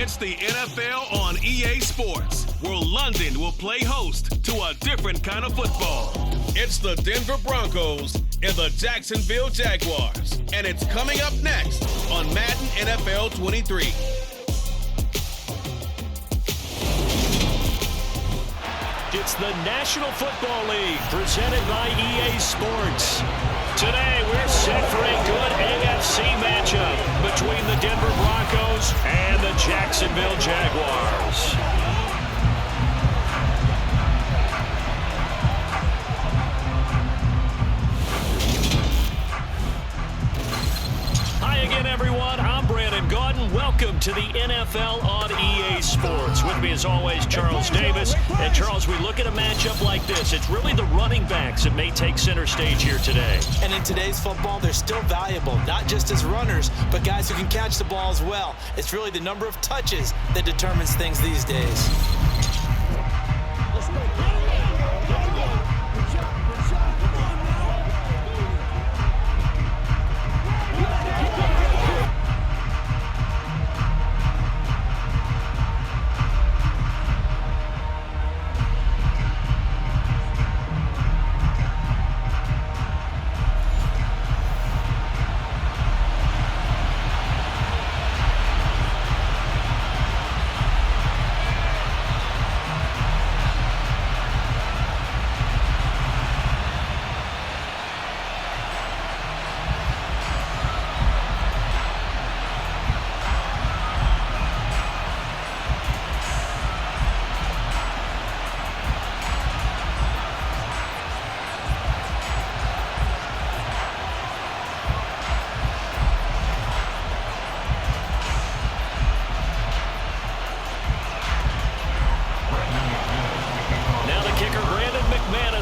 It's the NFL on EA Sports, where London will play host to a different kind of football. It's the Denver Broncos and the Jacksonville Jaguars, and it's coming up next on Madden NFL 23. It's the National Football League presented by EA Sports. Today we're set for a good AFC matchup between the Denver Broncos and the Jacksonville Jaguars. Hi again, everyone. I'm Brandon Gaudin. Welcome to the NFL on EA Sports. With me, as always, Charles Davis. And, Charles, we look at a matchup like this. It's really the running backs that may take center stage here today. And in today's football, they're still valuable, not just as runners, but guys who can catch the ball as well. It's really the number of touches that determines things these days.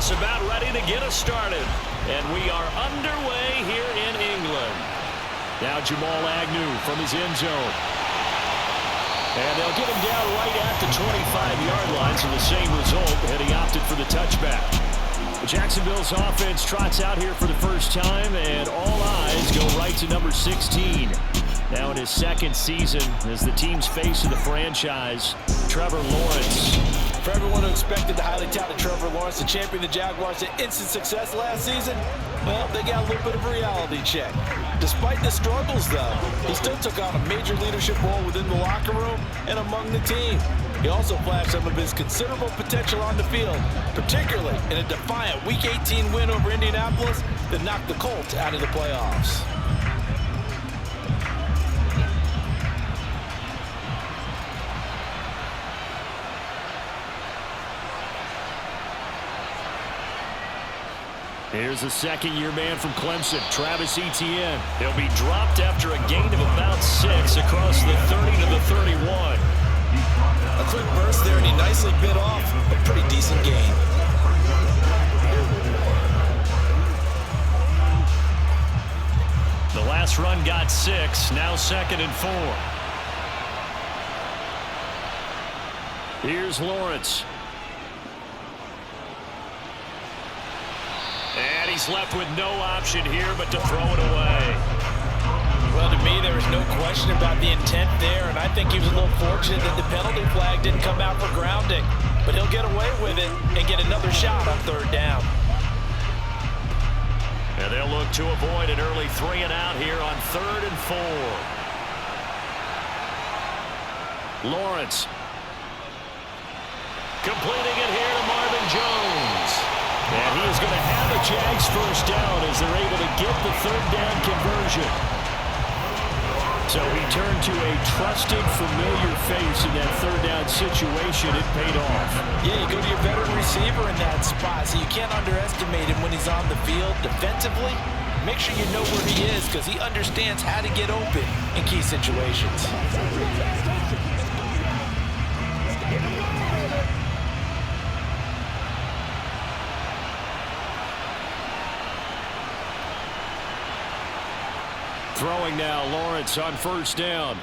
About ready to get us started, and we are underway here in England. Now Jamal Agnew from his end zone, and they'll get him down right at the 25-yard line, so the same result, and he opted for the touchback. Jacksonville's offense trots out here for the first time, and all eyes go right to number 16. Now in his second season as the team's face of the franchise, Trevor Lawrence. For everyone who expected the highly touted Trevor Lawrence to champion the Jaguars to instant success last season, well, they got a little bit of a reality check. Despite the struggles, though, he still took on a major leadership role within the locker room and among the team. He also flashed some of his considerable potential on the field, particularly in a defiant Week 18 win over Indianapolis that knocked the Colts out of the playoffs. Here's a second-year man from Clemson, Travis Etienne. He'll be dropped after a gain of about 6 across the 30 to the 31. A quick burst there, and he nicely bit off a pretty decent gain. The last run got 6, now 2nd and 4. Here's Lawrence. And he's left with no option here but to throw it away. Well, to me, there was no question about the intent there, and I think he was a little fortunate that the penalty flag didn't come out for grounding. But he'll get away with it and get another shot on third down. And they'll look to avoid an early 3 and out here on 3rd and 4. Lawrence. Completing it here to Marvin Jones. And he is going to have the Jags first down as they're able to get the third down conversion. So he turned to a trusted, familiar face in that third down situation. It paid off. Yeah, you go to your veteran receiver in that spot, so you can't underestimate him when he's on the field defensively. Make sure you know where he is because he understands how to get open in key situations. Throwing now, Lawrence on first down.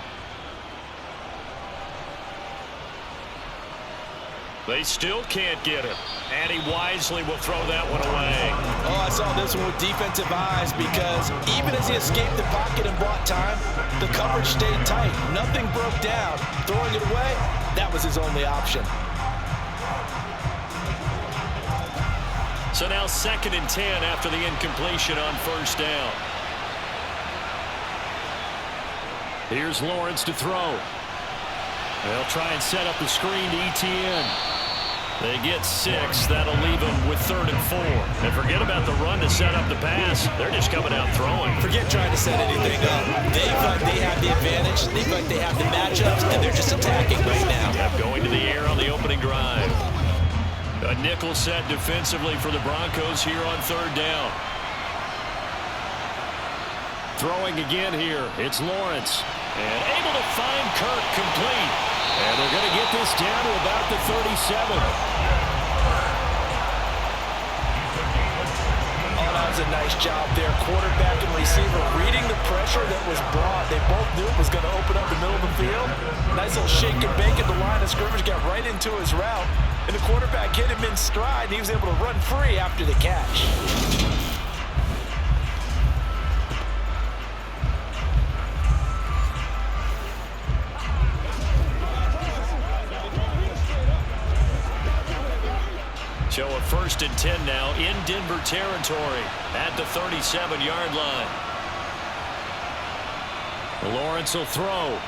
They still can't get him. And he wisely will throw that one away. Oh, I saw this one with defensive eyes because even as he escaped the pocket and bought time, the coverage stayed tight. Nothing broke down. Throwing it away, that was his only option. So now 2nd and 10 after the incompletion on 1st down. Here's Lawrence to throw. They'll try and set up the screen to ETN. They get 6. That'll leave them with 3rd and 4. And forget about the run to set up the pass. They're just coming out throwing. Forget trying to set anything up. They feel like they have the advantage. They feel like they have the matchups, and they're just attacking right now. Yep, going to the air on the opening drive. A nickel set defensively for the Broncos here on 3rd down. Throwing again here. It's Lawrence. And able to find Kirk complete. And they're going to get this down to about the 37. Oh, that was a nice job there. Quarterback and receiver reading the pressure that was brought. They both knew it was going to open up the middle of the field. Nice little shake and bake at the line of scrimmage. Got right into his route. And the quarterback hit him in stride. And he was able to run free after the catch. So a 1st and 10 now in Denver territory at the 37-yard line. Lawrence will throw.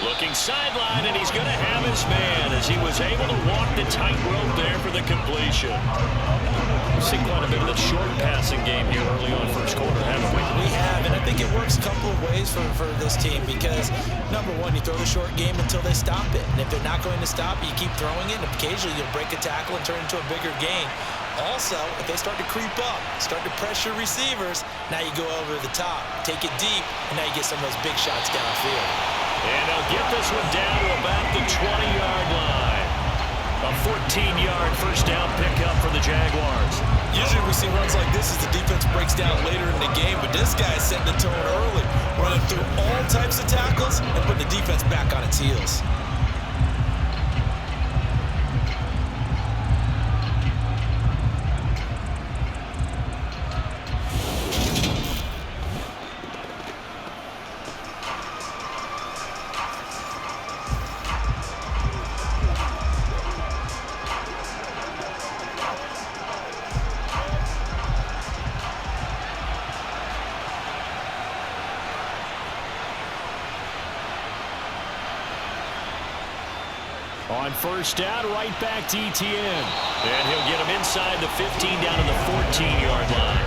Looking sideline, and he's going to have his man as he was able to walk the tightrope there for the completion. We've seen quite a bit of the short passing game here early on 1st quarter, haven't we? We have, and I think it works a couple of ways for this team because, number one, you throw the short game until they stop it. And if they're not going to stop it, you keep throwing it, and occasionally you'll break a tackle and turn it into a bigger gain. Also, if they start to creep up, start to pressure receivers, now you go over the top, take it deep, and now you get some of those big shots downfield. And they'll get this one down to about the 20-yard line. A 14-yard 1st down pickup for the Jaguars. Usually we see runs like this as the defense breaks down later in the game, but this guy's setting the tone early, running through all types of tackles and putting the defense back on its heels. On 1st down, right back to ETN. And he'll get him inside the 15 down to the 14-yard line.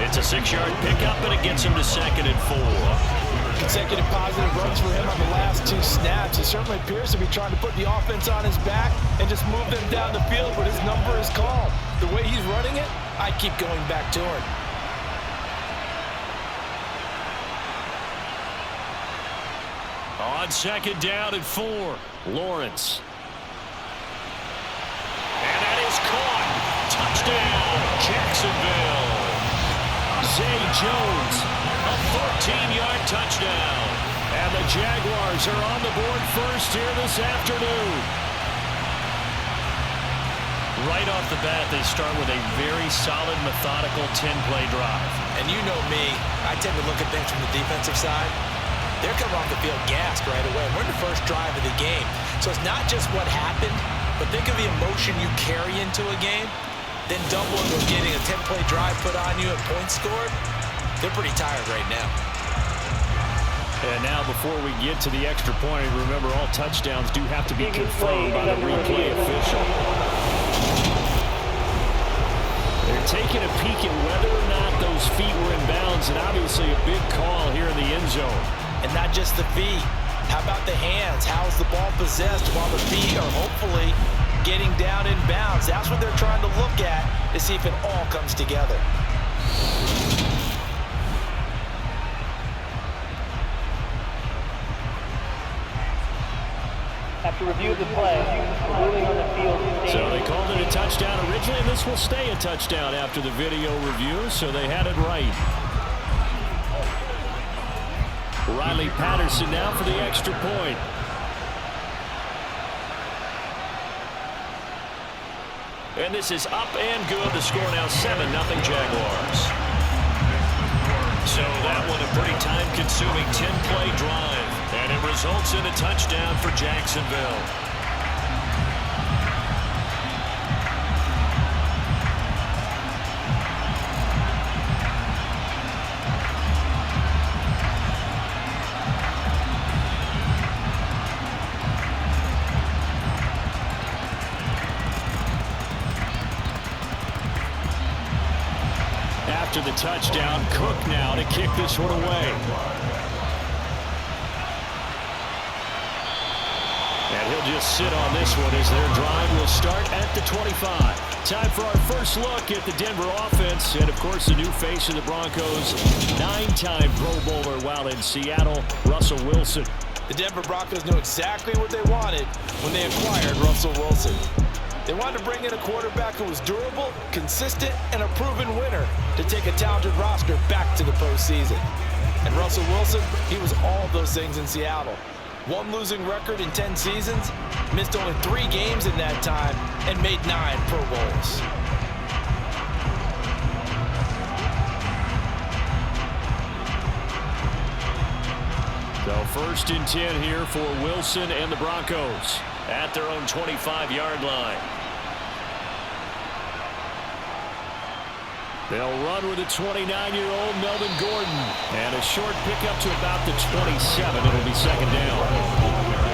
It's a 6-yard pickup, and it gets him to 2nd and 4. Consecutive positive runs for him on the last 2 snaps. He certainly appears to be trying to put the offense on his back and just move them down the field, but his number is called. The way he's running it, I keep going back to him. On 2nd down and 4, Lawrence. And that is caught. Touchdown, Jacksonville. Zay Jones, a 14-yard touchdown. And the Jaguars are on the board first here this afternoon. Right off the bat, they start with a very solid, methodical 10-play drive. And you know me, I tend to look at things from the defensive side. They're coming off the field gassed right away. We're in the first drive of the game. So it's not just what happened, but think of the emotion you carry into a game. Then doubling with getting a 10-play drive put on you and points scored. They're pretty tired right now. And now before we get to the extra point, remember all touchdowns do have to be confirmed by the replay official. They're taking a peek at whether or not those feet were in bounds, and obviously a big call here in the end zone. And not just the feet. How about the hands? How's the ball possessed while the feet are hopefully getting down in bounds? That's what they're trying to look at to see if it all comes together. After review of the play, the ruling on the field stated. So they called it a touchdown originally, and this will stay a touchdown after the video review, so they had it right. Riley Patterson now for the extra point. And this is up and good. The score now 7-0 Jaguars. So that one a pretty time-consuming 10-play drive. And it results in a touchdown for Jacksonville. After the touchdown, Cook now to kick this one away. And he'll just sit on this one as their drive will start at the 25. Time for our first look at the Denver offense. And, of course, the new face of the Broncos, 9-time Pro Bowler while in Seattle, Russell Wilson. The Denver Broncos knew exactly what they wanted when they acquired Russell Wilson. They wanted to bring in a quarterback who was durable, consistent, and a proven winner to take a talented roster back to the postseason. And Russell Wilson, he was all of those things in Seattle. One losing record in 10 seasons, missed only 3 games in that time, and made 9 Pro Bowls. So 1st and 10 here for Wilson and the Broncos at their own 25-yard line. They'll run with a 29-year-old Melvin Gordon. And a short pickup to about the 27. It'll be 2nd down.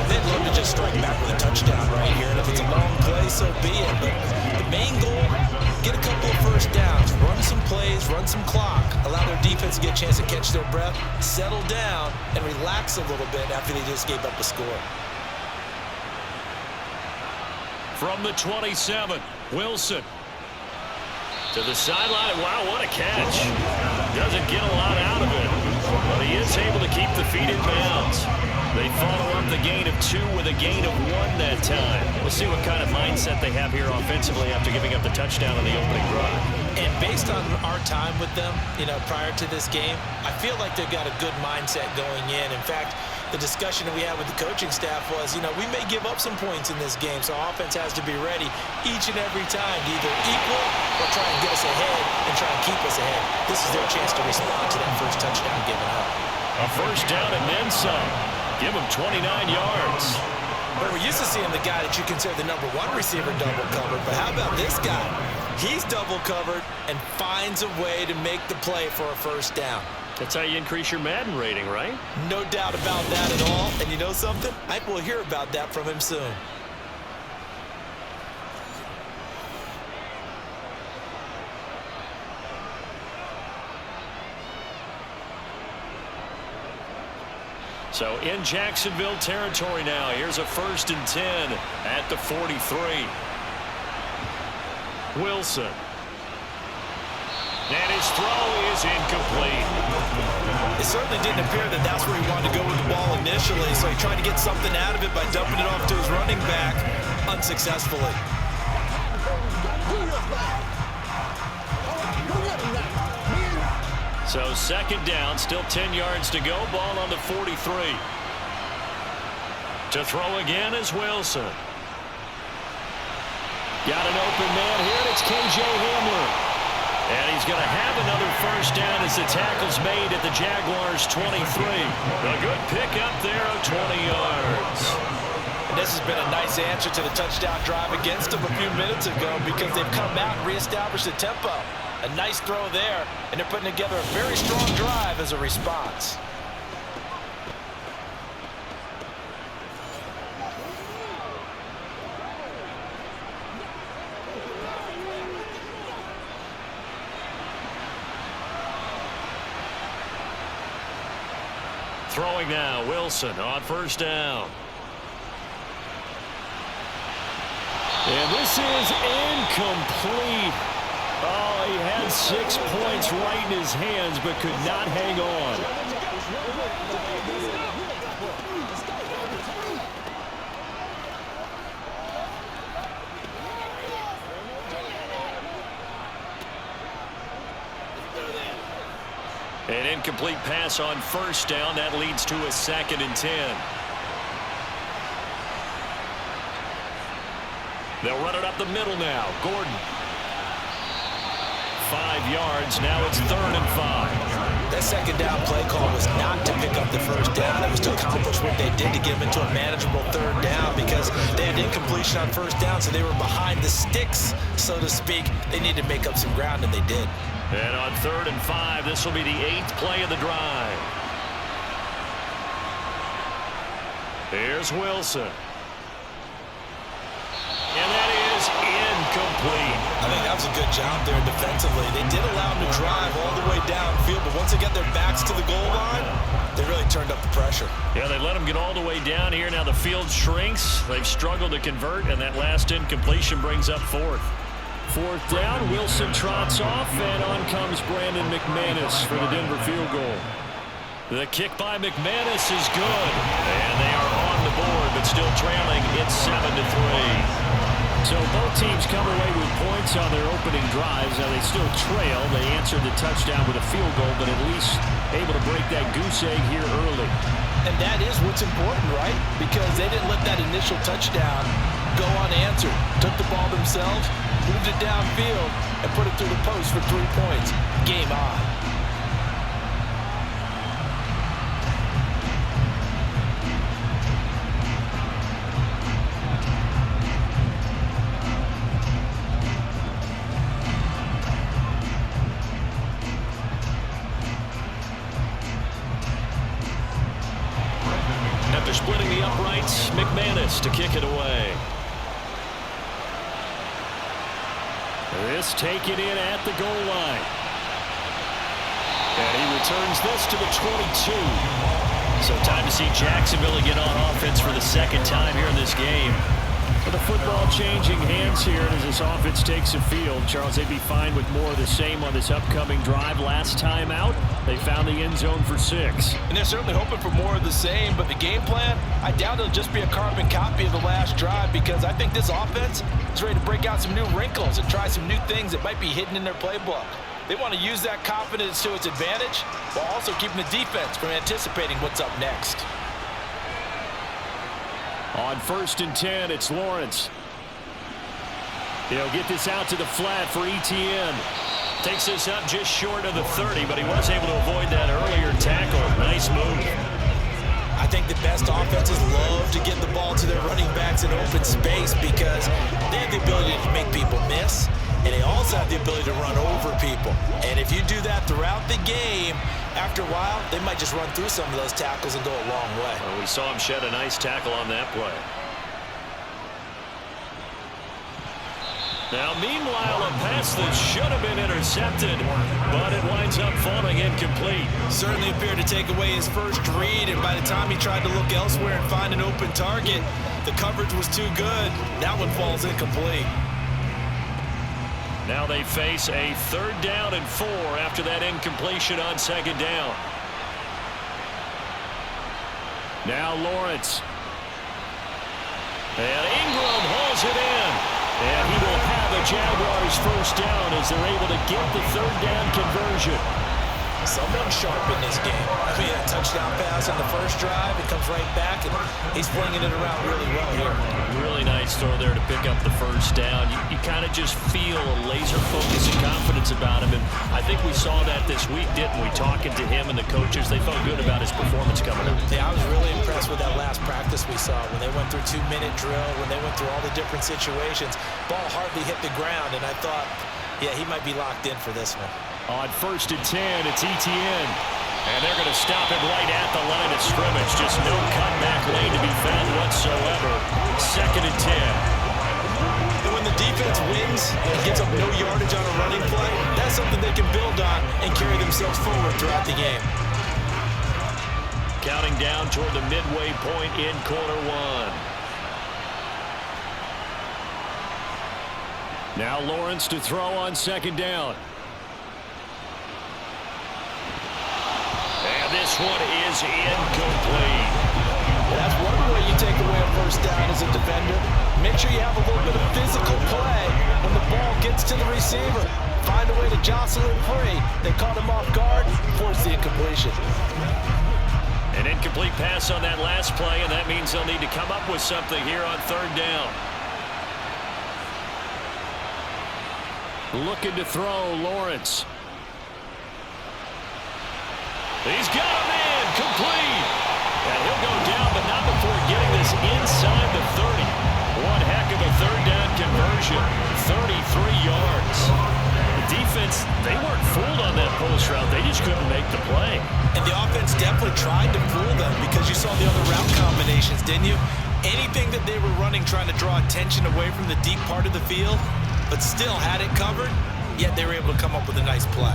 They'd love to just strike back with a touchdown right here. And if it's a long play, so be it. But the main goal, get a couple of first downs. Run some plays, run some clock. Allow their defense to get a chance to catch their breath, settle down, and relax a little bit after they just gave up a score. From the 27, Wilson. To the sideline. Wow, what a catch. Doesn't get a lot out of it, but he is able to keep the feet in bounds. They follow up the gain of 2 with a gain of 1 that time. We'll see what kind of mindset they have here offensively after giving up the touchdown on the opening drive. And based on our time with them, prior to this game, I feel like they've got a good mindset going in. In fact, the discussion that we had with the coaching staff was, we may give up some points in this game, so offense has to be ready each and every time to either equal or try and get us ahead and try and keep us ahead. This is their chance to respond to that first touchdown given up. A first down and then some. Give him 29 yards. But we're used to seeing the guy that you consider the number 1 receiver double covered. But how about this guy? He's double covered and finds a way to make the play for a first down. That's how you increase your Madden rating, right? No doubt about that at all. And you know something? I think we'll hear about that from him soon. So in Jacksonville territory now. Here's a 1st and 10 at the 43. Wilson. And his throw is incomplete. It certainly didn't appear that that's where he wanted to go with the ball initially, so he tried to get something out of it by dumping it off to his running back unsuccessfully. So 2nd down, still 10 yards to go. Ball on the 43. To throw again is Wilson. Got an open man here, and it's K.J. Hamler. And he's going to have another first down as the tackle's made at the Jaguars' 23. A good pickup there of 20 yards. And this has been a nice answer to the touchdown drive against them a few minutes ago because they've come out and reestablished the tempo. A nice throw there, and they're putting together a very strong drive as a response. Throwing now, Wilson on first down. And this is incomplete. Oh, he had 6 points right in his hands, but could not hang on. An incomplete pass on first down. That leads to a 2nd and 10. They'll run it up the middle now. Gordon. 5 yards. Now it's 3rd and 5. That second down play call was not to pick up the first down. It was to accomplish what they did to get them into a manageable 3rd down because they had incompletion on first down, so they were behind the sticks, so to speak. They needed to make up some ground, and they did. And on 3rd and 5, this will be the 8th play of the drive. Here's Wilson. And that is incomplete. I think that was a good job there defensively. They did allow them to drive all the way downfield, but once they get their backs to the goal line, they really turned up the pressure. Yeah, they let them get all the way down here. Now the field shrinks. They've struggled to convert, and that last incompletion brings up 4th. 4th down, Wilson trots off, and on comes Brandon McManus for the Denver field goal. The kick by McManus is good, and they are on the board, but still trailing. It's 7-3. So both teams come away with points on their opening drives. Now they still trail. They answered the touchdown with a field goal, but at least able to break that goose egg here early. And that is what's important, right? Because they didn't let that initial touchdown go unanswered. Took the ball themselves, moved it downfield, and put it through the post for 3 points. Game on. After splitting the uprights, McManus to kick it away. This taken in at the goal line. And he returns this to the 22. So time to see Jacksonville get on offense for the 2nd time here in this game. With the football changing hands here as this offense takes the field. Charles, they'd be fine with more of the same on this upcoming drive. Last time out, they found the end zone for 6. And they're certainly hoping for more of the same, but the game plan, I doubt it'll just be a carbon copy of the last drive because I think this offense is ready to break out some new wrinkles and try some new things that might be hidden in their playbook. They want to use that confidence to its advantage while also keeping the defense from anticipating what's up next. On 1st and 10, it's Lawrence. He'll get this out to the flat for Etienne. Takes this up just short of the 30, but he was able to avoid that earlier tackle. Nice move. I think the best offenses love to get the ball to their running backs in open space because they have the ability to make people miss, and they also have the ability to run over people. And if you do that throughout the game, after a while, they might just run through some of those tackles and go a long way. Well, we saw him shed a nice tackle on that play. Now, meanwhile, a pass that should have been intercepted, but it winds up falling incomplete. Certainly appeared to take away his first read, and by the time he tried to look elsewhere and find an open target, the coverage was too good. That one falls incomplete. Now they face a 3rd down and 4 after that incompletion on 2nd down. Now Lawrence. And Ingram hauls it in. And he will have the Jaguars' 1st down as they're able to get the 3rd down conversion. Someone sharp in this game. I mean, a touchdown pass on the first drive. It comes right back, and he's flinging it around really well here. Really nice throw there to pick up the 1st down. You kind of just feel a laser focus and confidence about him, and I think we saw that this week, didn't we? Talking to him and the coaches, they felt good about his performance coming up. Yeah, I was really impressed with that last practice we saw when they went through 2-minute drill, when they went through all the different situations. Ball hardly hit the ground, and I thought, yeah, he might be locked in for this one. On 1st and 10, it's Etienne. And they're going to stop him right at the line of scrimmage. Just no cutback lane to be found whatsoever. 2nd and 10. And when the defense wins and gives up no yardage on a running play, that's something they can build on and carry themselves forward throughout the game. Counting down toward the midway point in quarter 1. Now Lawrence to throw on 2nd down. And this one is incomplete. That's one way you take away a 1st down as a defender. Make sure you have a little bit of physical play when the ball gets to the receiver. Find a way to jostle him free. They caught him off guard, forced the incompletion. An incomplete pass on that last play, and that means they'll need to come up with something here on 3rd down. Looking to throw, Lawrence. He's got him in, complete. And he'll go down, but not before getting this inside the 30. One heck of a third down conversion, 33 yards. The defense, they weren't fooled on that post route. They just couldn't make the play. And the offense definitely tried to fool them because you saw the other route combinations, didn't you? Anything that they were running trying to draw attention away from the deep part of the field, but still had it covered, yet they were able to come up with a nice play.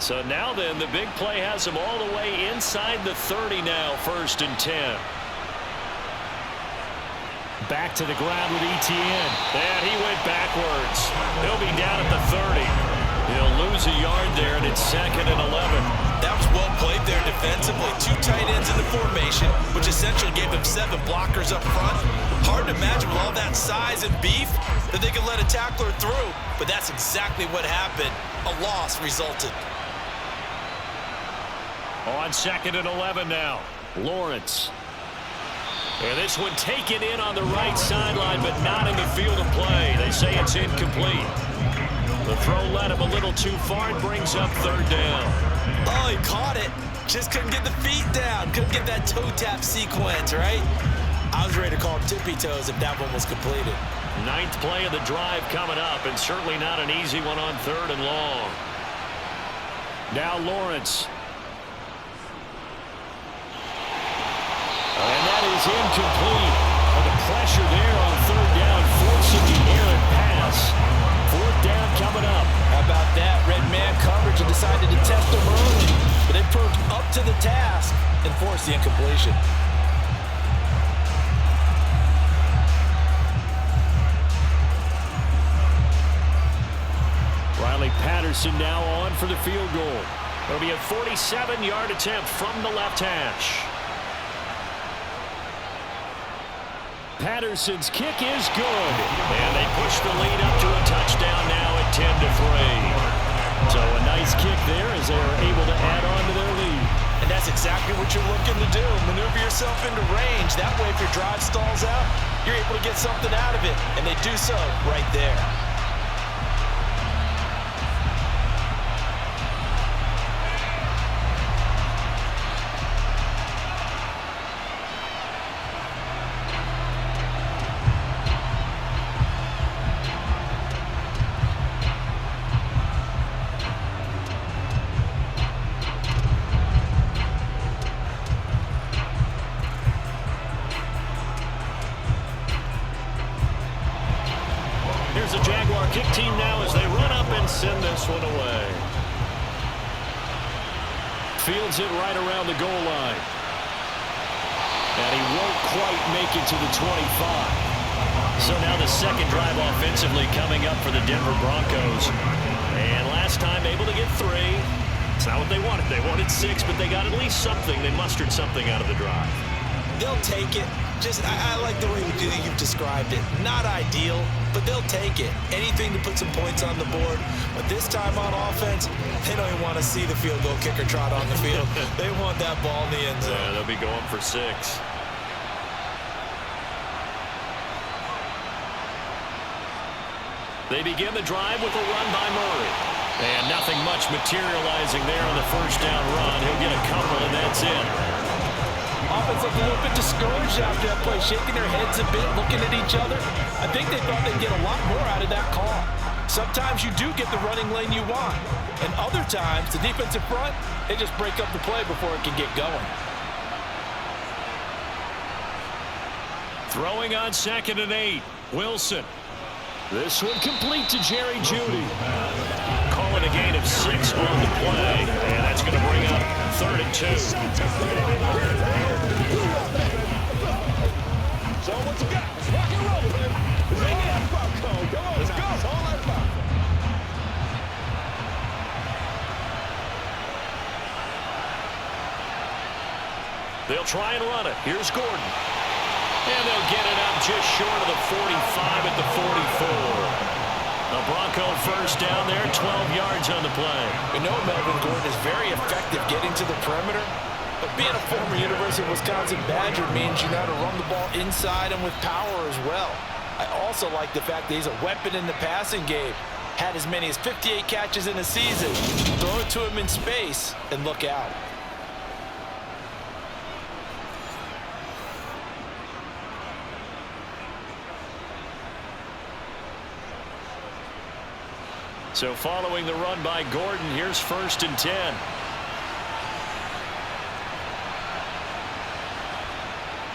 So now then, the big play has them all the way inside the 30 now, 1st and 10. Back to the ground with Etienne. And he went backwards. He'll be down at the 30. He'll lose a yard there, and it's 2nd and 11. That was well played there defensively. 2 tight ends in the formation, which essentially gave them 7 blockers up front. Hard to imagine with all that size and beef that they could let a tackler through, but that's exactly what happened. A loss resulted. On 2nd and 11 now, Lawrence. And this one taken in on the right sideline, but not in the field of play. They say it's incomplete. The throw led him a little too far and brings up 3rd down. Oh, he caught it. Just couldn't get the feet down. Couldn't get that toe tap sequence, right? I was ready to call him tippy toes if that one was completed. 9th play of the drive coming up, and certainly not an easy one on 3rd and long. Now Lawrence. And that is incomplete. And the pressure there on 3rd down, forcing the errant pass. 4th down coming up. How about that? Red man coverage and decided to test them early. But they proved up to the task and forced the incompletion. Riley Patterson now on for the field goal. It'll be a 47-yard attempt from the left hash. Patterson's kick is good. And they push the lead up to a touchdown now at 10-3. So a nice kick there as they are able to add on to their lead. And that's exactly what you're looking to do. Maneuver yourself into range. That way, if your drive stalls out, you're able to get something out of it. And they do so right there. Here's the Jaguar kick team now as they run up and send this one away. Fields it right around the goal line. And he won't quite make it to the 25. So now the second drive offensively coming up for the Denver Broncos. And last time able to get 3. It's not what they wanted. They wanted 6, but they got at least something. They mustered something out of the drive. They'll take it. I like the way you've described it. Not ideal, but they'll take it. Anything to put some points on the board. But this time on offense, they don't even want to see the field goal kicker trot on the field. They want that ball in the end zone. Yeah, they'll be going for 6. They begin the drive with a run by Murray. And nothing much materializing there on the first down run. He'll get a couple, and that's it. Offense looked a little bit discouraged after that play, shaking their heads a bit, looking at each other. I think they thought they'd get a lot more out of that call. Sometimes you do get the running lane you want. And other times, the defensive front, they just break up the play before it can get going. Throwing on 2nd and 8. Wilson. This one complete to Jerry Jeudy. Calling a gain of 6 on the play. And that's going to bring up 3rd and 2. So what you got? Rock and roll, baby. Bring it up, Bronco. Come on, let's go. It's all that fun. They'll try and run it. Here's Gordon. And they'll get it up just short of the 45 at the 44. The Bronco first down there, 12 yards on the play. We know Melvin Gordon is very effective getting to the perimeter, But being a former University of Wisconsin Badger means you know how to run the ball inside and with power as well. I also like the fact that he's a weapon in the passing game. Had as many as 58 catches in a season. Throw it to him in space and look out. So following the run by Gordon, here's 1st and 10.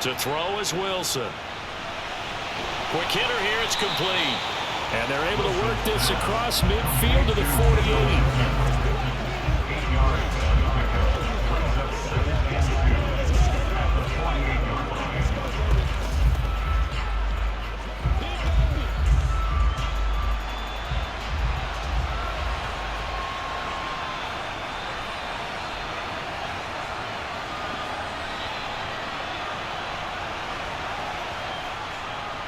To throw is Wilson. Quick hitter here, it's complete. And they're able to work this across midfield to the 48.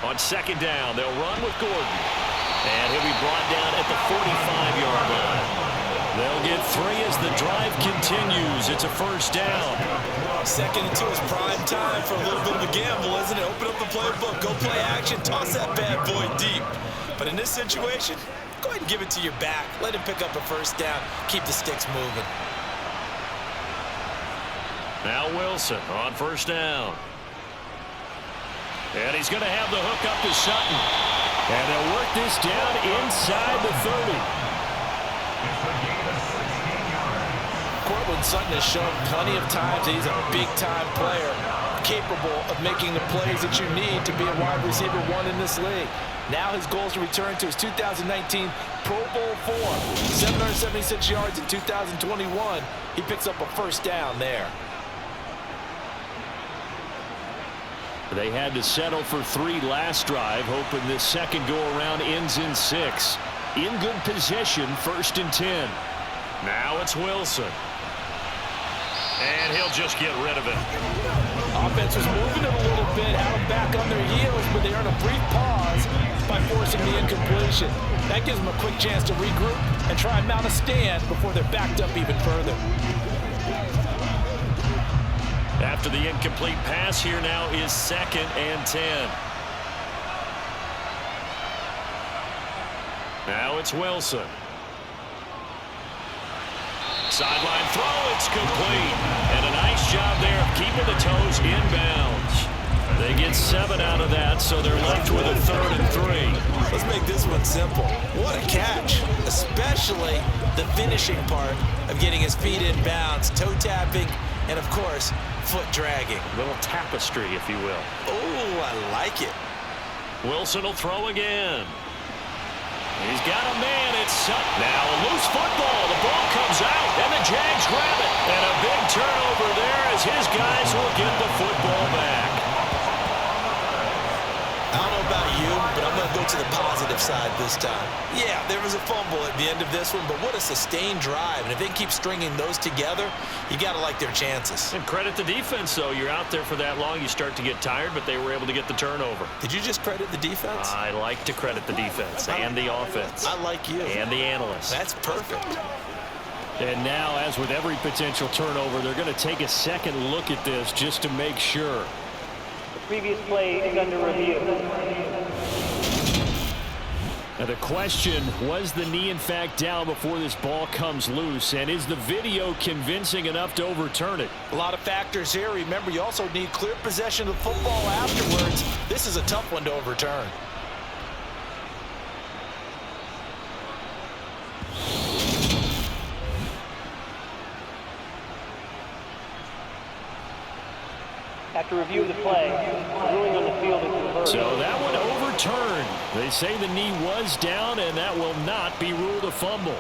On 2nd down, they'll run with Gordon. And he'll be brought down at the 45-yard line. They'll get 3 as the drive continues. It's a 1st down. 2nd and 2 is prime time for a little bit of a gamble, isn't it? Open up the playbook, go play action, toss that bad boy deep. But in this situation, go ahead and give it to your back. Let him pick up a 1st down. Keep the sticks moving. Now Wilson on 1st down. And he's going to have the hook up to Sutton. And they'll work this down inside the 30. Cortland Sutton has shown plenty of times that he's a big-time player, capable of making the plays that you need to be a wide receiver 1 in this league. Now his goal is to return to his 2019 Pro Bowl form. 776 yards in 2021. He picks up a 1st down there. They had to settle for 3 last drive, hoping this second go-around ends in 6. In good position, 1st and 10. Now it's Wilson. And he'll just get rid of it. Offense was moving it a little bit, had them back on their heels, but they earn a brief pause by forcing the incompletion. That gives them a quick chance to regroup and try and mount a stand before they're backed up even further. After the incomplete pass, here now is 2nd and 10. Now it's Wilson. Sideline throw, it's complete. And a nice job there of keeping the toes inbounds. They get 7 out of that, so they're left with a 3rd and 3. Let's make this one simple. What a catch, especially the finishing part of getting his feet in bounds, toe tapping, and of course, foot dragging. A little tapestry, if you will. Oh, I like it. Wilson will throw again. He's got a man. It's Sutton. Now a loose football. The ball comes out, and the Jags grab it. And a big turnover there as his guys will get the football back. I don't know about you, but I'm going to go to the positive side this time. Yeah, there was a fumble at the end of this one, but what a sustained drive. And if they keep stringing those together, you got to like their chances. And credit the defense, though. You're out there for that long, you start to get tired, but they were able to get the turnover. Did you just credit the defense? I like to credit the defense and the offense. I like you. And the analysts. That's perfect. And now, as with every potential turnover, they're going to take a second look at this just to make sure. Previous play is under review. Now the question, was the knee in fact down before this ball comes loose? And is the video convincing enough to overturn it? A lot of factors here. Remember, you also need clear possession of football afterwards. This is a tough one to overturn. After review of the play, ruling on the field is reversed. So that one overturned. They say the knee was down, and that will not be ruled a fumble.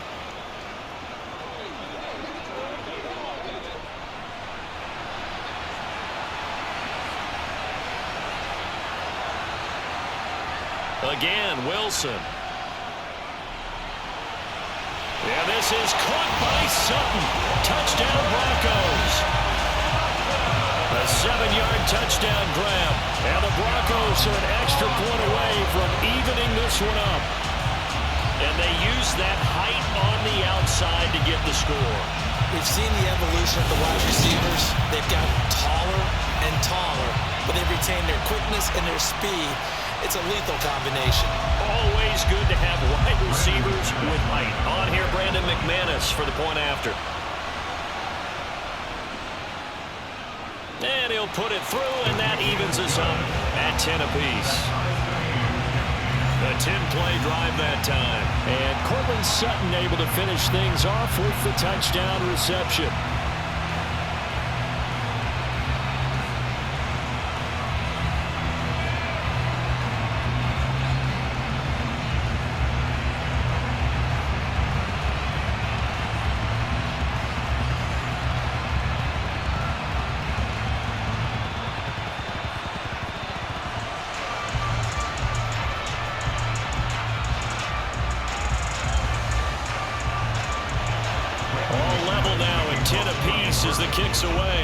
Again, Wilson. Yeah, this is caught by Sutton. Touchdown, Broncos. A 7-yard touchdown grab. And the Broncos are an extra point away from evening this one up. And they use that height on the outside to get the score. We've seen the evolution of the wide receivers. They've gotten taller and taller, but they've retained their quickness and their speed. It's a lethal combination. Always good to have wide receivers with height. On here, Brandon McManus for the point after. And he'll put it through, and that evens us up at 10 apiece. A 10-play drive that time. And Cortland Sutton able to finish things off with the touchdown reception. As the kick's away.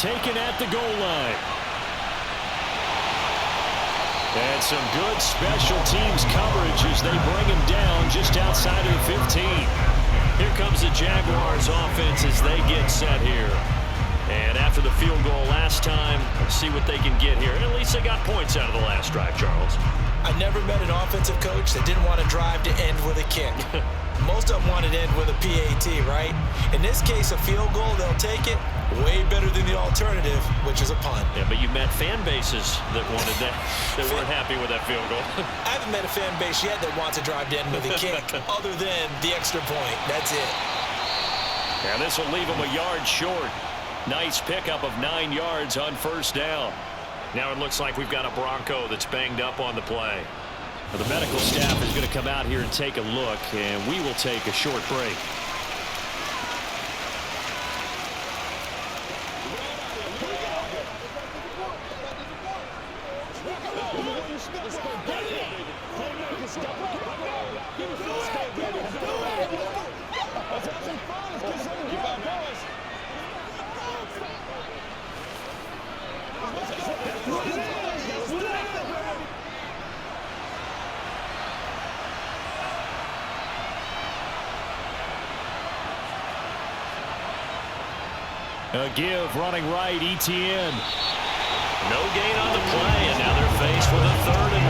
Taken at the goal line. And some good special teams coverage as they bring him down just outside of the 15. Here comes the Jaguars offense as they get set here. And after the field goal last time, let's see what they can get here. At least they got points out of the last drive, Charles. I never met an offensive coach that didn't want to drive to end with a kick. Most of them want it to end with a PAT, right? In this case, a field goal, they'll take it. Way better than the alternative, which is a punt. Yeah, but you met fan bases that wanted that, that weren't happy with that field goal. I haven't met a fan base yet that wants to drive to end with a kick, other than the extra point. That's it. Yeah, this will leave them a yard short. Nice pickup of 9 yards on first down. Now it looks like we've got a Bronco that's banged up on the play. The medical staff is going to come out here and take a look, and we will take a short break. A give running right, ETN. No gain on the play, and now they're faced with a 3rd and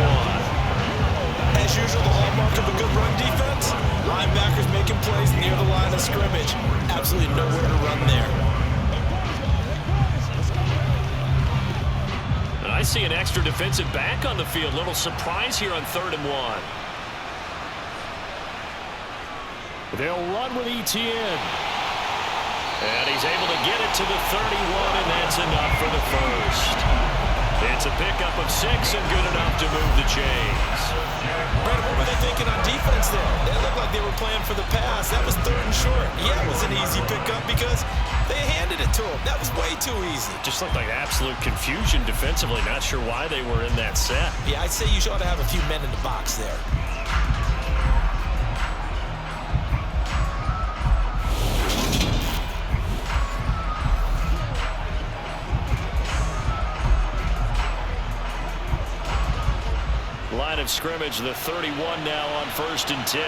1. As usual, the hallmark of a good run defense, linebackers making plays near the line of scrimmage. Absolutely nowhere to run there. And I see an extra defensive back on the field. Little surprise here on 3rd and 1. They'll run with ETN. And he's able to get it to the 31, and that's enough for the first. It's a pickup of 6 and good enough to move the chains. Brandon, what were they thinking on defense there? They looked like they were playing for the pass. That was 3rd and short. Yeah, it was an easy pickup because they handed it to him. That was way too easy. Just looked like absolute confusion defensively. Not sure why they were in that set. Yeah, I'd say you ought to have a few men in the box there. Line of scrimmage, the 31 now on 1st and 10.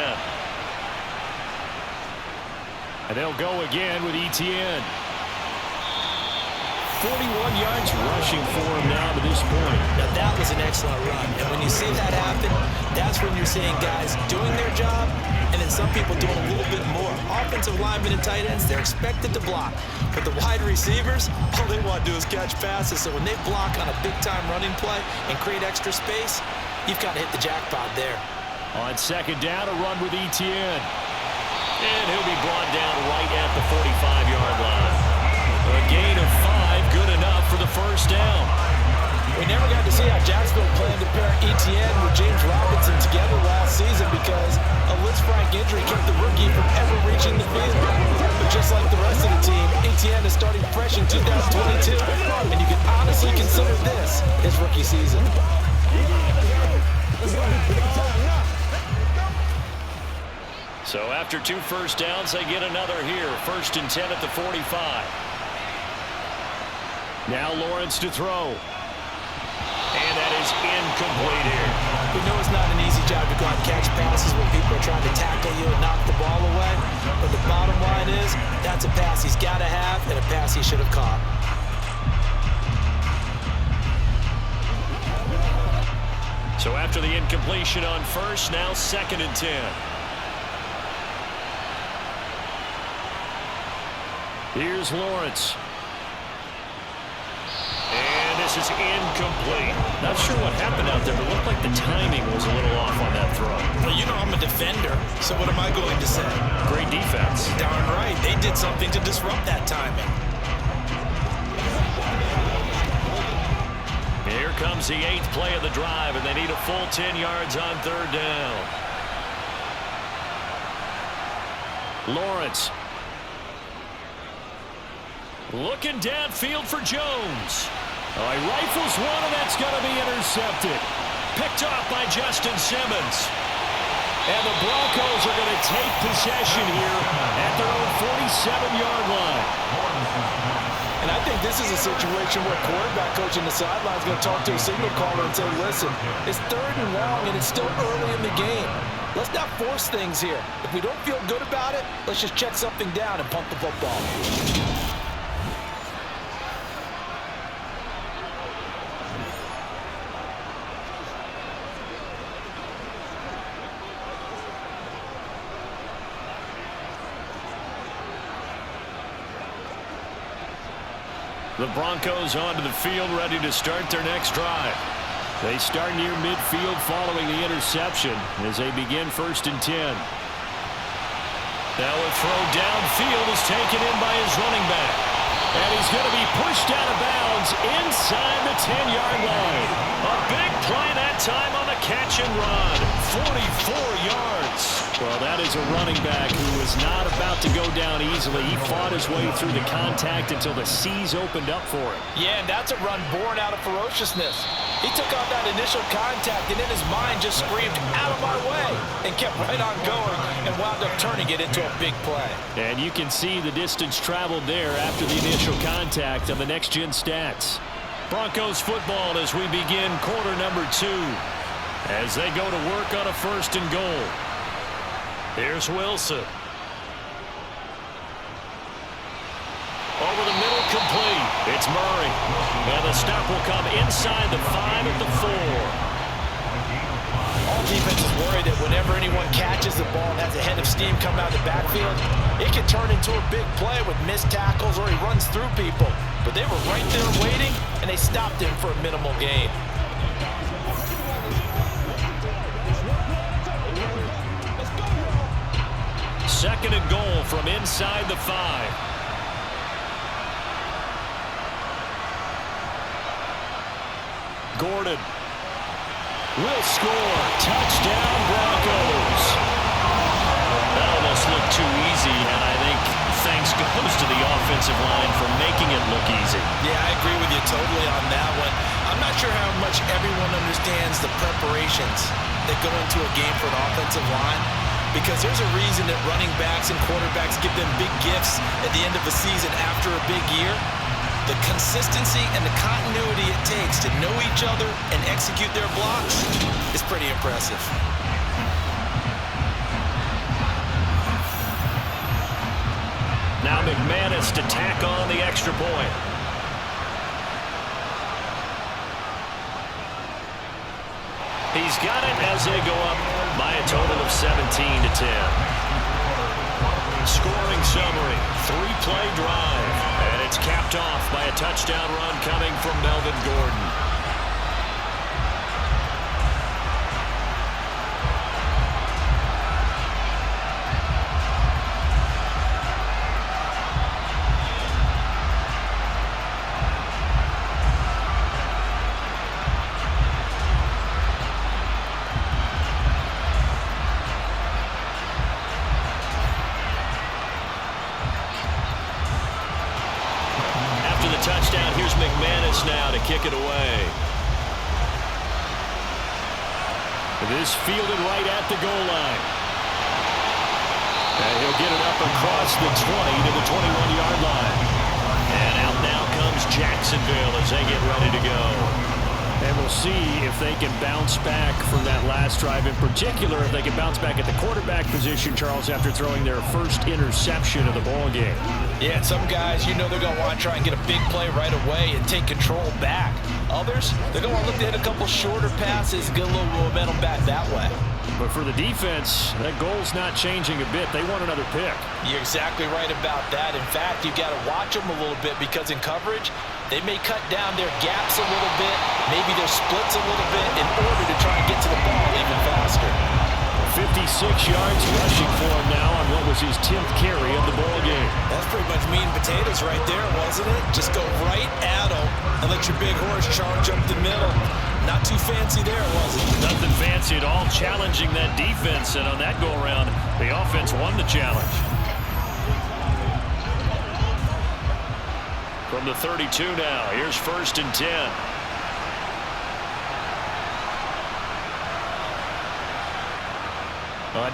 And they'll go again with ETN. 41 yards rushing for him now to this point. Now that was an excellent run. And when you see that happen, that's when you're seeing guys doing their job and then some people doing a little bit more. Offensive linemen and tight ends, they're expected to block. But the wide receivers, all they want to do is catch passes. So when they block on a big-time running play and create extra space, you've got to hit the jackpot there. On 2nd down, a run with ETN. And he'll be brought down right at the 45-yard line. A gain of 5, good enough for the first down. We never got to see how Jacksonville planned to pair ETN with James Robinson together last season because a Liz-Frank injury kept the rookie from ever reaching the field. But just like the rest of the team, ETN is starting fresh in 2022, and you can honestly consider this his rookie season. So after 2 first downs, they get another here. 1st and 10 at the 45. Now Lawrence to throw. And that is incomplete here. We know it's not an easy job to go out and catch passes when people are trying to tackle you and knock the ball away. But the bottom line is, that's a pass he's got to have and a pass he should have caught. So after the incompletion on first, now 2nd and 10. Here's Lawrence. And this is incomplete. Not sure what happened out there, but it looked like the timing was a little off on that throw. Well, you know I'm a defender, so what am I going to say? Great defense. Darn right. They did something to disrupt that timing. Here comes the 8th play of the drive, and they need a full 10 yards on 3rd down. Lawrence. Looking downfield for Jones. Oh, he rifles one, and that's going to be intercepted. Picked off by Justin Simmons. And the Broncos are going to take possession here at their own 47-yard line. And I think this is a situation where quarterback coach in the sideline is going to talk to a signal caller and say, listen, it's 3rd and long, and it's still early in the game. Let's not force things here. If we don't feel good about it, let's just check something down and punt the football. The Broncos onto the field, ready to start their next drive. They start near midfield following the interception as they begin 1st and 10. Now a throw downfield is taken in by his running back. And he's going to be pushed out of bounds inside the 10-yard line. A big play that time on the catch and run. 44 yards. Well, that is a running back who is not about to go down easily. He fought his way through the contact until the seas opened up for him. Yeah, and that's a run born out of ferociousness. He took on that initial contact and in his mind just screamed, out of my way, and kept right on going and wound up turning it into a big play. And you can see the distance traveled there after the initial contact on the next-gen stats. Broncos football as we begin quarter number 2 as they go to work on a 1st and goal. Here's Wilson. Over the middle, complete. It's Murray. And the stop will come inside the 5 at the 4. All defenses worry that whenever anyone catches the ball and has a head of steam come out of the backfield, it can turn into a big play with missed tackles or he runs through people. But they were right there waiting, and they stopped him for a minimal gain. Second and goal from inside the 5. Gordon will score. Touchdown, Broncos. That almost looked too easy, and I think thanks goes to the offensive line for making it look easy. Yeah, I agree with you totally on that one. I'm not sure how much everyone understands the preparations that go into a game for an offensive line, because there's a reason that running backs and quarterbacks give them big gifts at the end of a season after a big year. The consistency and the continuity it takes to know each other and execute their blocks is pretty impressive. Now McManus to tack on the extra point. He's got it as they go up by a total of 17-10. Scoring summary, 3-play drive, and it's capped off by a touchdown run coming from Melvin Gordon. Touchdown. Here's McManus now to kick it away. This fielded right at the goal line. And he'll get it up across the 20 to the 21-yard line. And out now comes Jacksonville as they get ready to go. And we'll see if they can bounce back from that last drive, in particular, if they can bounce back at the quarterback position, Charles, after throwing their first interception of the ball game. Yeah, and some guys, you know they're going to want to try and get a big play right away and take control back. Others, they're going to want to look to hit a couple shorter passes, get a little momentum back that way. But for the defense, that goal's not changing a bit. They want another pick. You're exactly right about that. In fact, you got to watch them a little bit because in coverage, they may cut down their gaps a little bit, maybe their splits a little bit in order to try and get to the ball even faster. 56 yards rushing for him now on what was his 10th carry of the ball game. That's pretty much meat and potatoes right there, wasn't it? Just go right at them and let your big horse charge up the middle. Not too fancy there, was it? Nothing fancy at all, challenging that defense, and on that go-around, the offense won the challenge. From the 32 now, here's 1st and 10.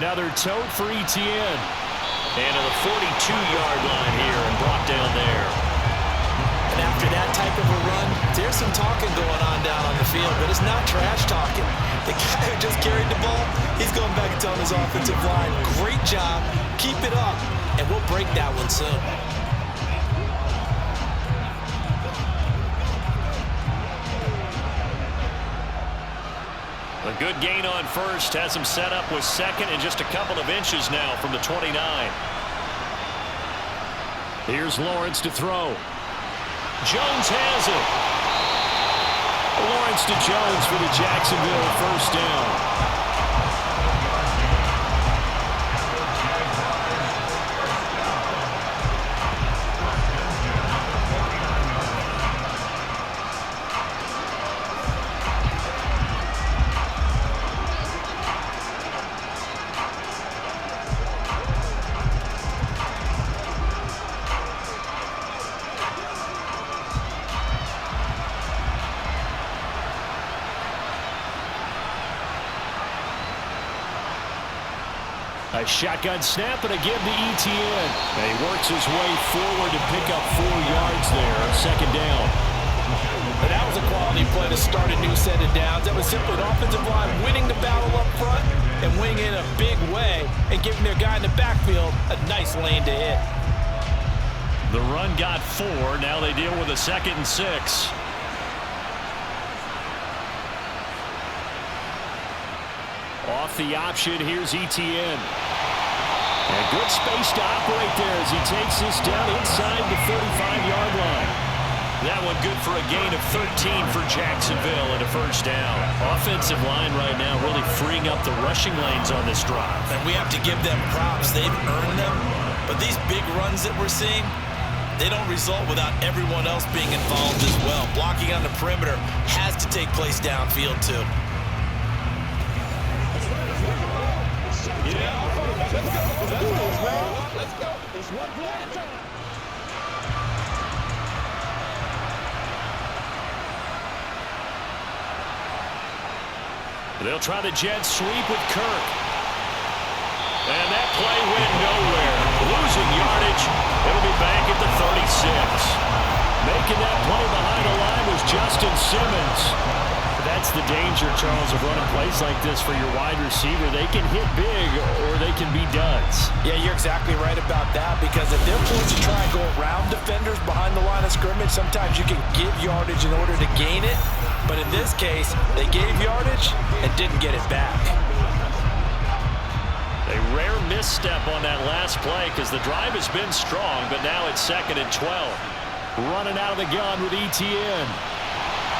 Another tote for Etienne. And to the 42-yard line here and brought down there. And after that type of a run, there's some talking going on down on the field, but it's not trash talking. The guy who just carried the ball, he's going back and telling his offensive line, great job, keep it up, and we'll break that one soon. A good gain on first, has him set up with second and just a couple of inches now from the 29. Here's Lawrence to throw. Jones has it. Lawrence to Jones for the Jacksonville first down. A shotgun snap and again to Etienne. And he works his way forward to pick up 4 yards there on second down. But that was a quality play to start a new set of downs. That was simply an offensive line winning the battle up front and winning in a big way and giving their guy in the backfield a nice lane to hit. The run got 4. Now they deal with a 2nd and 6. Off the option, here's Etienne. And good space to operate there as he takes this down inside the 35-yard line. That one good for a gain of 13 for Jacksonville and a first down. Offensive line right now really freeing up the rushing lanes on this drive. And we have to give them props. They've earned them. But these big runs that we're seeing, they don't result without everyone else being involved as well. Blocking on the perimeter has to take place downfield too. They'll try the jet sweep with Kirk. And that play went nowhere. Losing yardage. It'll be back at the 36. Making that play behind the line was Justin Simmons. That's the danger, Charles, of running plays like this for your wide receiver. They can hit big or they can be duds. Yeah, you're exactly right about that because if they're forced to try and go around defenders behind the line of scrimmage, sometimes you can give yardage in order to gain it. But in this case, they gave yardage and didn't get it back. A rare misstep on that last play because the drive has been strong, but now it's 2nd and 12. Running out of the gun with Etienne.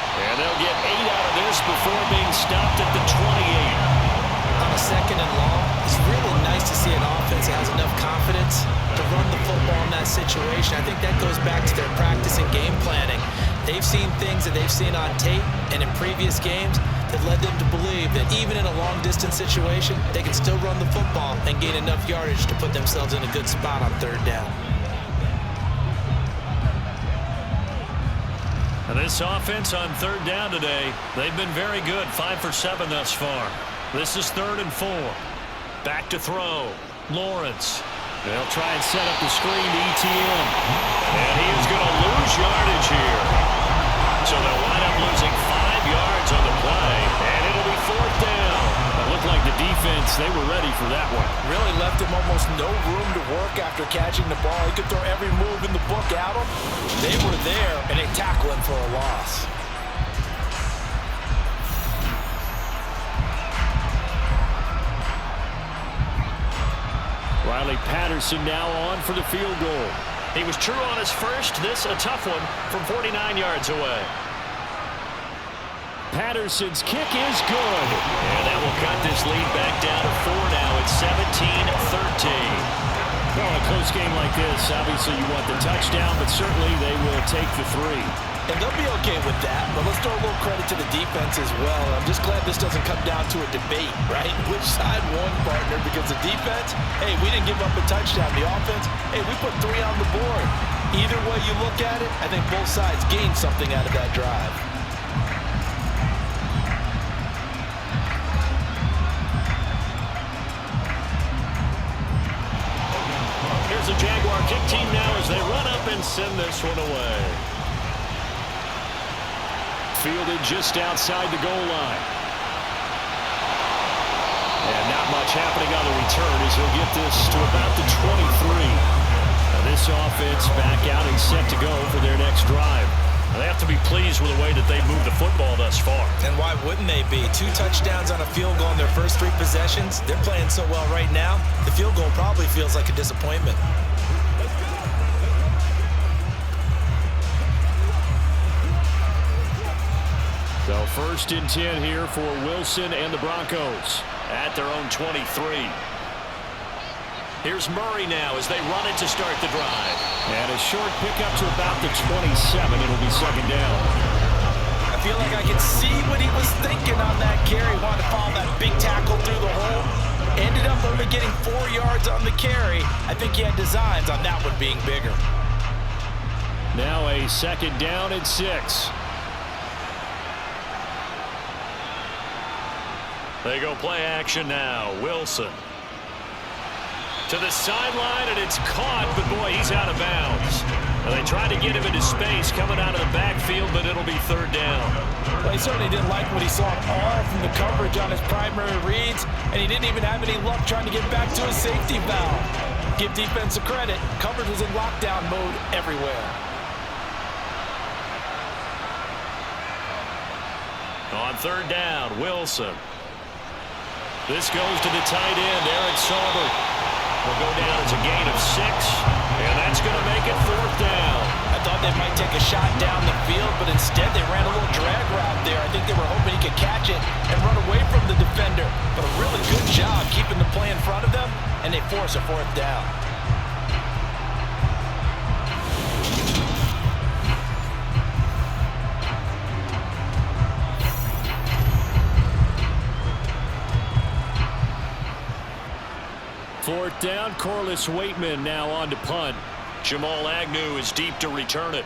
And they'll get 8 out of this before being stopped at the 28. On a 2nd and long, it's really nice to see an offense that has enough confidence to run the football in that situation. I think that goes back to their practice and game planning. They've seen things that they've seen on tape and in previous games that led them to believe that even in a long-distance situation, they can still run the football and gain enough yardage to put themselves in a good spot on 3rd down. And this offense on 3rd down today, they've been very good, 5 for 7 thus far. This is 3rd and 4. Back to throw. Lawrence. They'll try and set up the screen to Etienne. And he is going to lose yardage here. So they'll wind up losing 5 yards defense, they were ready for that one. Really left him almost no room to work after catching the ball. He could throw every move in the book at him. They were there, and they tackle him for a loss. Riley Patterson now on for the field goal. He was true on his first. This a tough one from 49 yards away. Patterson's kick is good. And that will cut this lead back down to 4 now. It's 17-13. Well, in a close game like this, obviously you want the touchdown, but certainly they will take the 3. And they'll be okay with that, but let's throw a little credit to the defense as well. I'm just glad this doesn't come down to a debate, right? Which side won, partner? Because the defense, hey, we didn't give up a touchdown. The offense, hey, we put 3 on the board. Either way you look at it, I think both sides gained something out of that drive. Here's the Jaguar kick team now as they run up and send this one away. Fielded just outside the goal line. And not much happening on the return as he'll get this to about the 23. Now this offense back out and set to go for their next drive. They have to be pleased with the way that they moved the football thus far. And why wouldn't they be? 2 touchdowns on a field goal in their first 3 possessions. They're playing so well right now, the field goal probably feels like a disappointment. So 1st and 10 here for Wilson and the Broncos. At their own 23. Here's Murray now as they run it to start the drive. And a short pickup to about the 27. It'll be 2nd down. I feel like I can see what he was thinking on that carry. Wanted to follow that big tackle through the hole. Ended up only getting 4 yards on the carry. I think he had designs on that one being bigger. Now a 2nd down and 6. They go play action now. Wilson to the sideline, and it's caught, but boy, he's out of bounds. And they tried to get him into space coming out of the backfield, but it'll be 3rd down. Well, he certainly didn't like what he saw all from the coverage on his primary reads, and he didn't even have any luck trying to get back to his safety valve. Give defense a credit. Coverage was in lockdown mode everywhere. On 3rd down, Wilson. This goes to the tight end, Eric Saubert. Will go down as a gain of 6, and that's going to make it 4th down. I thought they might take a shot down the field, but instead they ran a little drag route there. I think they were hoping he could catch it and run away from the defender. But a really good job keeping the play in front of them, and they force a 4th down. Fourth down, Corliss Waitman now on to punt. Jamal Agnew is deep to return it.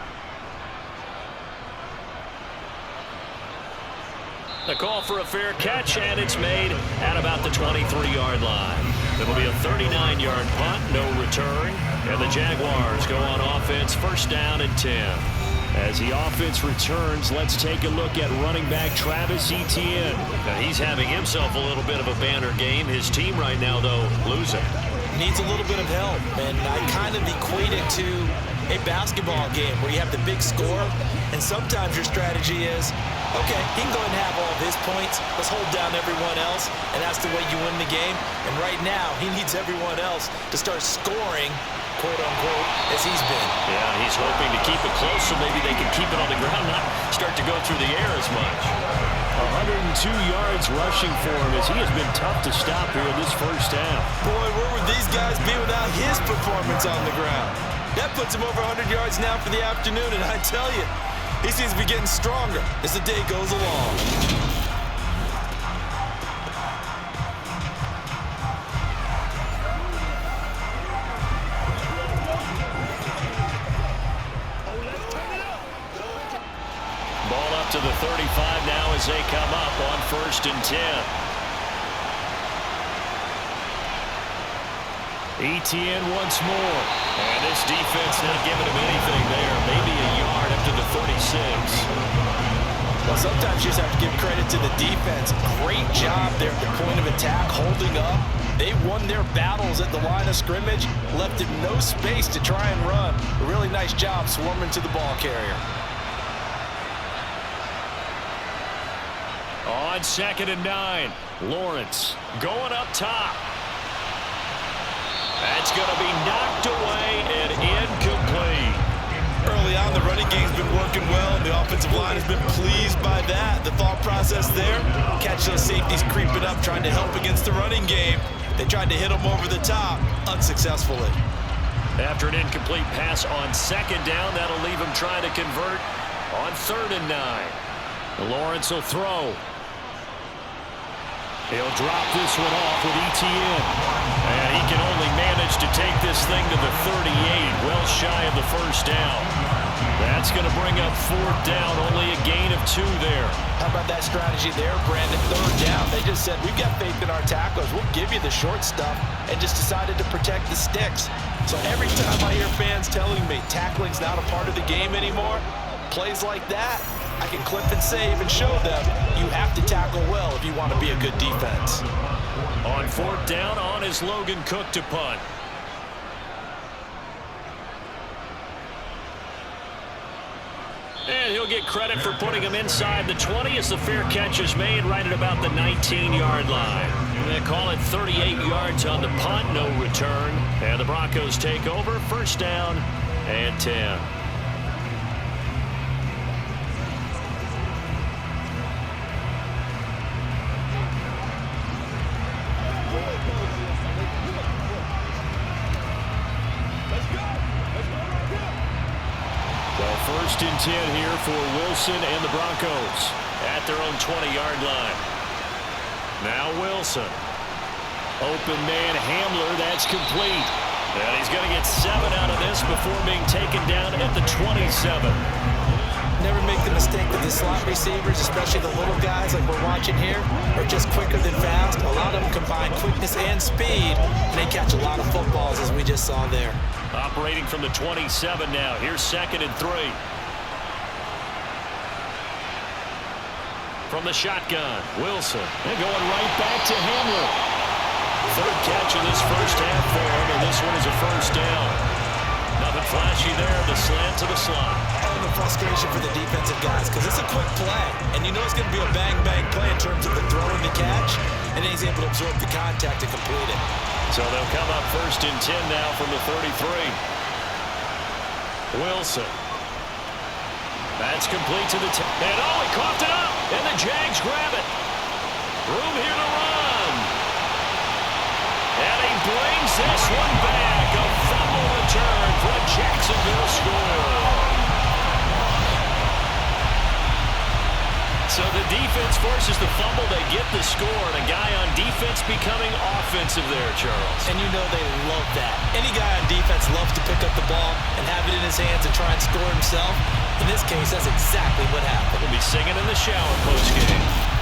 The call for a fair catch, and it's made at about the 23-yard line. It'll be a 39-yard punt, no return, and the Jaguars go on offense, 1st down and 10. As the offense returns, let's take a look at running back Travis Etienne. Now, he's having himself a little bit of a banner game. His team right now, though, losing. Needs a little bit of help, and I kind of equate it to a basketball game where you have the big score, and sometimes your strategy is, okay, he can go ahead and have all of his points. Let's hold down everyone else, and that's the way you win the game. And right now, he needs everyone else to start scoring, quote-unquote, as he's been. Yeah, he's hoping to keep it close so maybe they can keep it on the ground, not start to go through the air as much. 102 yards rushing for him as he has been tough to stop here in this 1st half. Boy, where would these guys be without his performance on the ground? That puts him over 100 yards now for the afternoon, and I tell you, he seems to be getting stronger as the day goes along. Ball up to the 35 now as they come up on 1st and 10. Etienne once more. And this defense not giving him anything there. Maybe a yard up to the 36. Well, sometimes you just have to give credit to the defense. Great job there at the point of attack, holding up. They won their battles at the line of scrimmage, left him no space to try and run. A really nice job swarming to the ball carrier. On 2nd and 9, Lawrence going up top. That's going to be knocked away and incomplete. Early on, the running game's been working well, and the offensive line has been pleased by that. The thought process there, catch those safeties creeping up, trying to help against the running game. They tried to hit them over the top, unsuccessfully. After an incomplete pass on 2nd down, that'll leave him trying to convert on 3rd and 9. Lawrence will throw. He'll drop this one off with ETN. And he can only manage to take this thing to the 38, well shy of the first down. That's going to bring up 4th down, only a gain of 2 there. How about that strategy there, Brandon? 3rd down. They just said, we've got faith in our tacklers. We'll give you the short stuff, and just decided to protect the sticks. So every time I hear fans telling me tackling's not a part of the game anymore, plays like that, I can clip and save and show them you have to tackle well if you want to be a good defense. On 4th down, on is Logan Cook to punt. And he'll get credit for putting him inside the 20 as the fair catch is made right at about the 19-yard line. They call it 38 yards on the punt, no return. And the Broncos take over, 1st down and 10. Well, 1st and 10 here for Wilson and the Broncos at their own 20-yard line. Now Wilson. Open man Hamler, that's complete. And he's going to get 7 out of this before being taken down at the 27. Never make the mistake with the slot receivers, especially the little guys like we're watching here, are just quicker than fast. A lot of them combine quickness and speed, and they catch a lot of footballs, as we just saw there. Operating from the 27 now. Here's 2nd and 3. From the shotgun, Wilson. And going right back to Hamler. 3rd catch of this first half for him, and this one is a 1st down. Nothing flashy there, the slant to the slot. Oh, the frustration for the defensive guys, because it's a quick play, and you know it's going to be a bang-bang play in terms of the throw and the catch, and then he's able to absorb the contact to complete it. So they'll come up 1st and 10 now from the 33. Wilson. That's complete to the 10. And oh, he coughed it up, and the Jags grab it. Room here to run. And he brings this one back. A fumble return for a Jacksonville score. So the defense forces the fumble. They get the score. And a guy on defense becoming offensive there, Charles. And you know they love that. Any guy on defense loves to pick up the ball and have it in his hands and try and score himself. In this case, that's exactly what happened. He'll be singing in the shower post-game.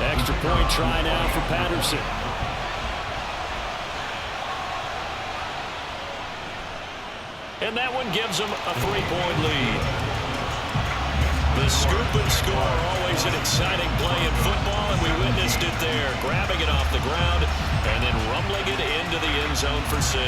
Extra point try now for Patterson. And that one gives them a 3-point lead. The scoop and score, always an exciting play in football, and we witnessed it there. Grabbing it off the ground and then rumbling it into the end zone for 6.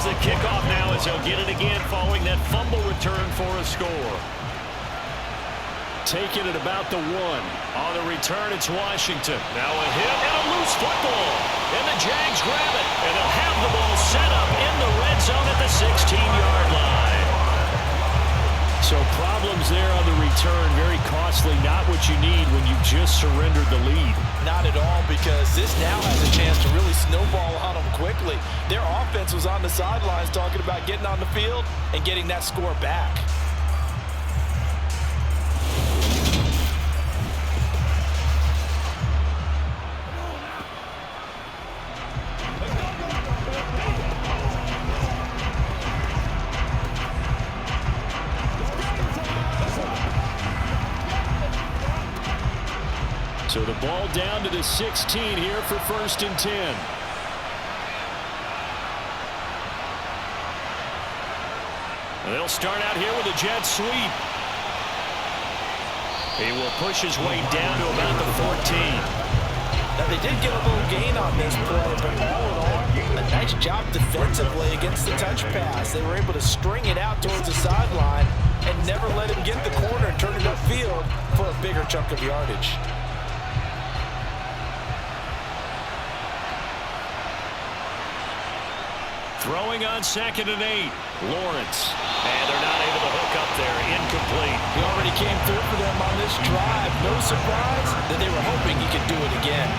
The kickoff now as he'll get it again following that fumble return for a score. Taking it about the 1. On the return, it's Washington. Now a hit and a loose football. And the Jags grab it. And they'll have the ball set up in the red zone at the 16-yard line. So problems there on the return. Very costly. Not what you need when you just surrendered the lead. Not at all, because this now has a chance to really snowball on them quickly. Their offense was on the sidelines talking about getting on the field and getting that score back. So the ball down to the 16 here for 1st and 10. They'll start out here with a jet sweep. He will push his way down to about the 14. Now, they did get a little gain on this play, but all in all, a nice job defensively against the touch pass. They were able to string it out towards the sideline and never let him get the corner and turn it upfield for a bigger chunk of yardage. Throwing on 2nd and 8. Lawrence. And they're not able to hook up there. Incomplete. He already came through for them on this drive. No surprise that they were hoping he could do it again.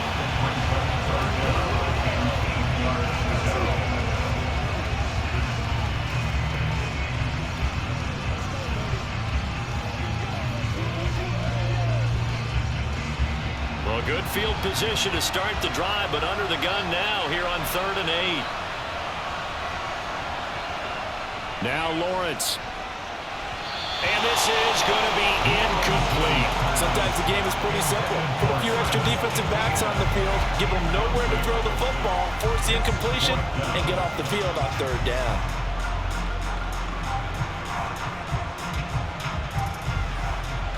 Well, good field position to start the drive, but under the gun now here on 3rd and 8. Now Lawrence. And this is going to be incomplete. Sometimes the game is pretty simple. Put a few extra defensive backs on the field, give them nowhere to throw the football, force the incompletion, and get off the field on 3rd down.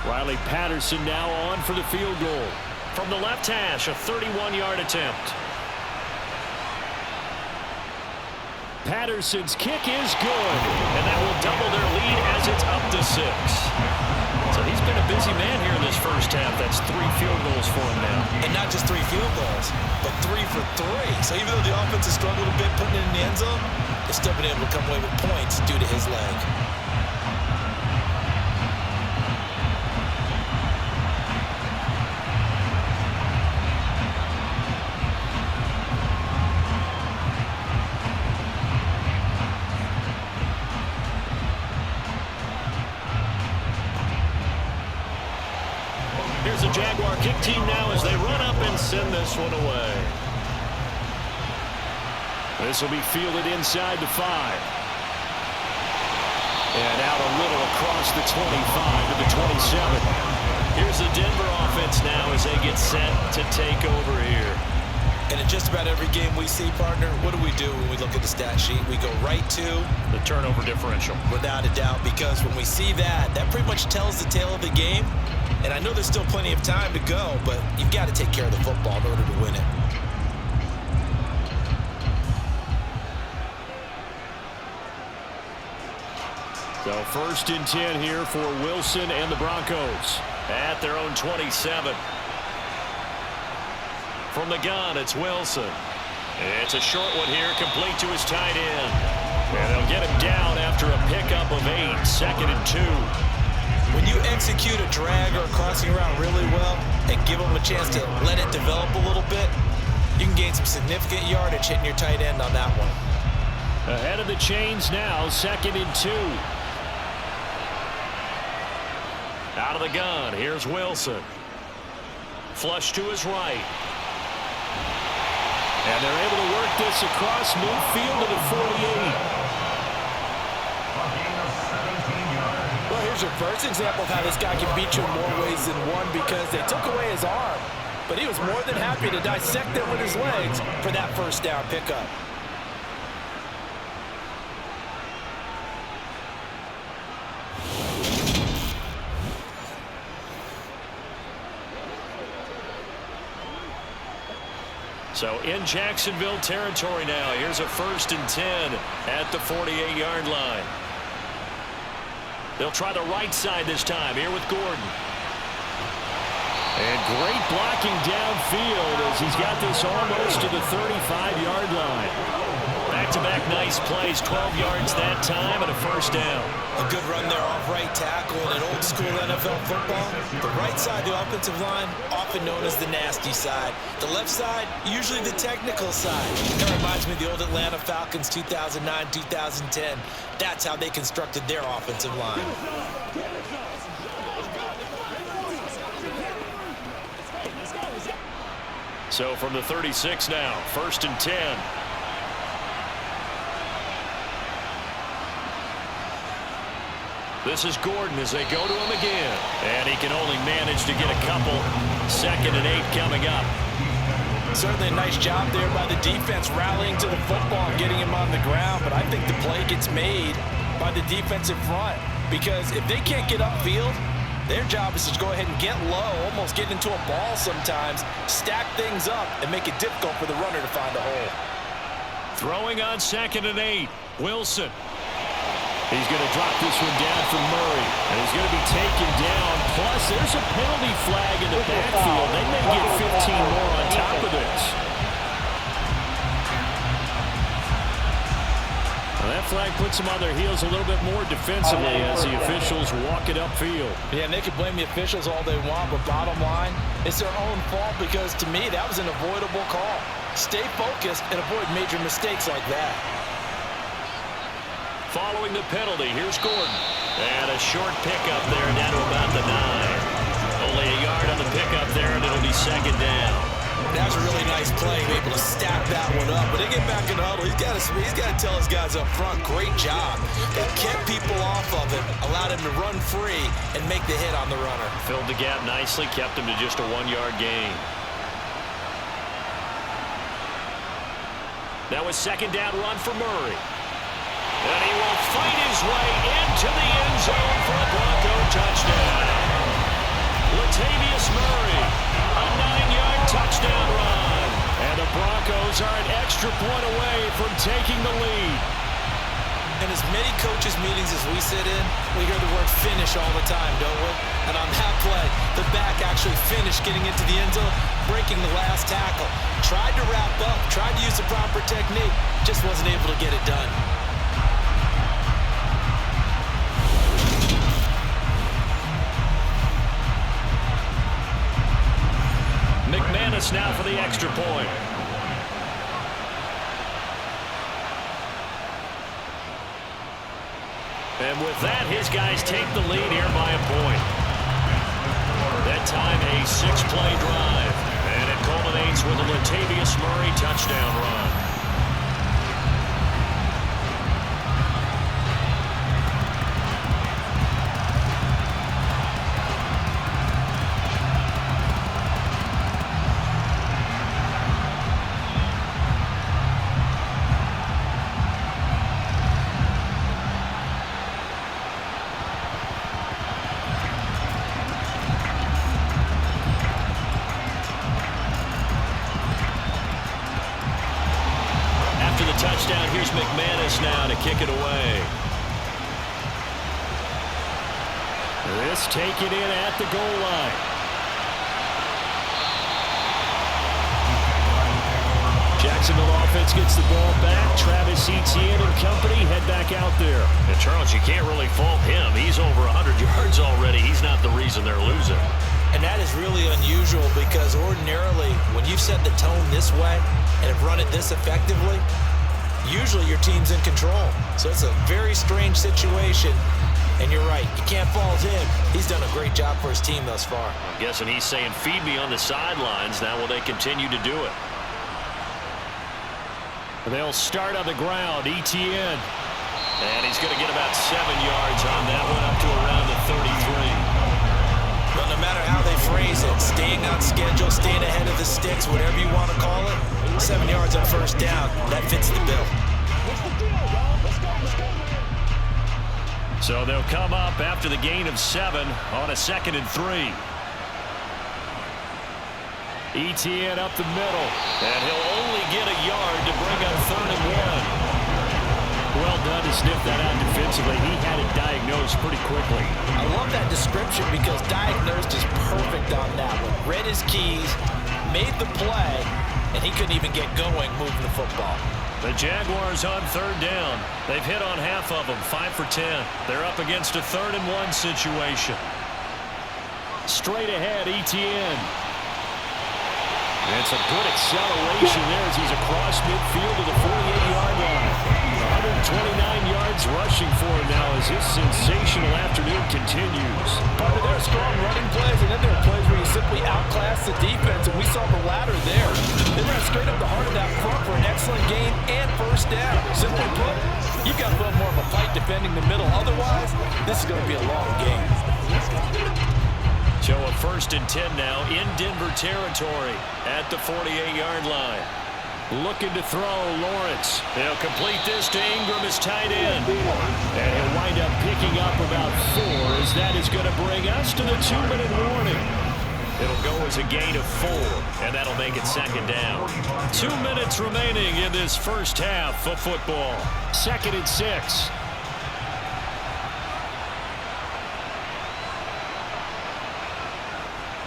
Riley Patterson now on for the field goal. From the left hash, a 31-yard attempt. Patterson's kick is good. And that will double their lead as it's up to 6. So he's been a busy man here in this first half. That's 3 field goals for him now. And not just 3 field goals, but 3 for 3. So even though the offense has struggled a bit putting it in the end zone, they've still been able to come away with points due to his leg. Here's the Jaguar kick team now as they run up and send this one away. This will be fielded inside the 5. And out a little across the 25 to the 27. Here's the Denver offense now as they get set to take over here. And in just about every game we see, partner, what do we do when we look at the stat sheet? We go right to the turnover differential. Without a doubt, because when we see that, that pretty much tells the tale of the game. And I know there's still plenty of time to go, but you've got to take care of the football in order to win it. So 1st and 10 here for Wilson and the Broncos. At their own 27. From the gun, it's Wilson. It's a short one here, complete to his tight end. And they'll get him down after a pickup of 8, 2nd and 2. When you execute a drag or a crossing route really well and give them a chance to let it develop a little bit, you can gain some significant yardage hitting your tight end on that one. Ahead of the chains now, 2nd and 2. Out of the gun, here's Wilson. Flush to his right. And they're able to work this across midfield to the 48. Well, here's your first example of how this guy can beat you in more ways than one, because they took away his arm, but he was more than happy to dissect them with his legs for that 1st down pickup. So in Jacksonville territory now. Here's a 1st and 10 at the 48-yard line. They'll try the right side this time here with Gordon. And great blocking downfield as he's got this almost to the 35-yard line. Back back-to-back nice plays, 12 yards that time and a first down. A good run there off right tackle in an old-school NFL football. The right side of the offensive line, often known as the nasty side. The left side, usually the technical side. That reminds me of the old Atlanta Falcons 2009-2010. That's how they constructed their offensive line. So from the 36 now, 1st and 10. This is Gordon as they go to him again. And he can only manage to get a couple. 2nd and 8 coming up. Certainly a nice job there by the defense rallying to the football and getting him on the ground. But I think the play gets made by the defensive front. Because if they can't get upfield, their job is to go ahead and get low, almost get into a ball sometimes, stack things up, and make it difficult for the runner to find a hole. Throwing on 2nd and 8. Wilson. He's going to drop this one down for Murray. And he's going to be taken down. Plus, there's a penalty flag in the backfield. They may get 15 more on top of this. Well, that flag puts them on their heels a little bit more defensively as the officials walk it upfield. Yeah, and they can blame the officials all they want, but bottom line, it's their own fault because, to me, that was an avoidable call. Stay focused and avoid major mistakes like that. Following the penalty, here's Gordon. And a short pickup there down to about the 9. Only a yard on the pickup there, and it'll be 2nd down. That was a really nice play, able to stack that one up. But they get back in the huddle. He's got to tell his guys up front, great job. They kept people off of him, allowed him to run free, and make the hit on the runner. Filled the gap nicely, kept him to just a 1-yard gain. Now a 2nd down run for Murray. And he will fight his way into the end zone for a Bronco touchdown. Latavius Murray, a 9-yard touchdown run. And the Broncos are an extra point away from taking the lead. In as many coaches' meetings as we sit in, we hear the word finish all the time, don't we? And on that play, the back actually finished getting into the end zone, breaking the last tackle. Tried to wrap up, tried to use the proper technique, just wasn't able to get it done. McManus now for the extra point. And with that, his guys take the lead here by a point. That time a 6-play drive. And it culminates with a Latavius Murray touchdown run. Touchdown. Here's McManus now to kick it away. This taken in at the goal line. Jacksonville offense gets the ball back. Travis Etienne and company head back out there. And Charles, you can't really fault him. He's over 100 yards already. He's not the reason they're losing. And that is really unusual because ordinarily, when you've set the tone this way and have run it this effectively, usually your team's in control. So it's a very strange situation. And you're right, you can't fault him. He's done a great job for his team thus far. I'm guessing he's saying, feed me on the sidelines. Now will they continue to do it? They'll start on the ground. Etienne. And he's going to get about 7 yards on that one, up to around the 33. But no matter how they phrase it, staying on schedule, staying ahead of the sticks, whatever you want to call it, 7 yards on first down, that fits the bill. So they'll come up after the gain of 7 on a 2nd and 3. Etienne up the middle, and he'll only get a yard to bring up 3rd and 1. Well done to sniff that out defensively. He had it diagnosed pretty quickly. I love that description because diagnosed is perfect on that one. Read his keys, made the play, and he couldn't even get going moving the football. The Jaguars on third down. They've hit on half of them, 5 for 10. They're up against a 3rd-and-1 situation. Straight ahead, Etienne. It's a good acceleration there as he's across midfield to the 48-yard line. 129 yards rushing for him now as his sensational afternoon continues. Part of their strong running plays, and then there are plays where you simply outclass the defense, and we saw the latter there. They ran straight up the heart of that front for an excellent gain and first down. Simply put, you've got a little more of a fight defending the middle. Otherwise, this is going to be a long game. So a 1st and 10 now in Denver territory at the 48-yard line. Looking to throw, Lawrence. They'll complete this to Ingram, his tight end. And he'll wind up picking up about 4 as that is going to bring us to the 2-minute warning. It'll go as a gain of 4, and that'll make it 2nd down. 2 minutes remaining in this first half of football. 2nd and 6.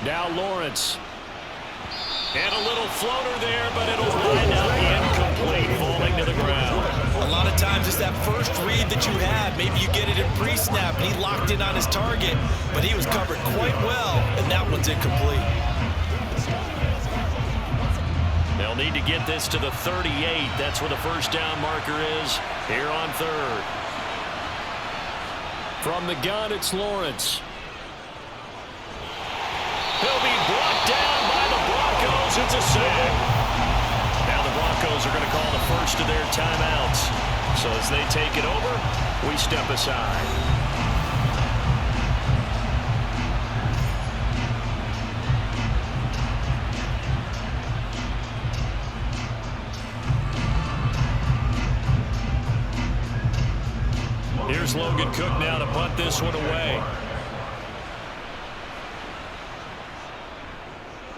Now Lawrence. And a little floater there, but it'll wind up incomplete, falling to the ground. A lot of times it's that first read that you have. Maybe you get it in pre-snap, and he locked in on his target, but he was covered quite well, and that one's incomplete. They'll need to get this to the 38. That's where the first down marker is here on 3rd. From the gun, it's Lawrence. He'll be brought down by the Broncos. It's a sack. Now the Broncos are going to call the first of their timeouts. So as they take it over, we step aside. Here's Logan Cook now to punt this one away.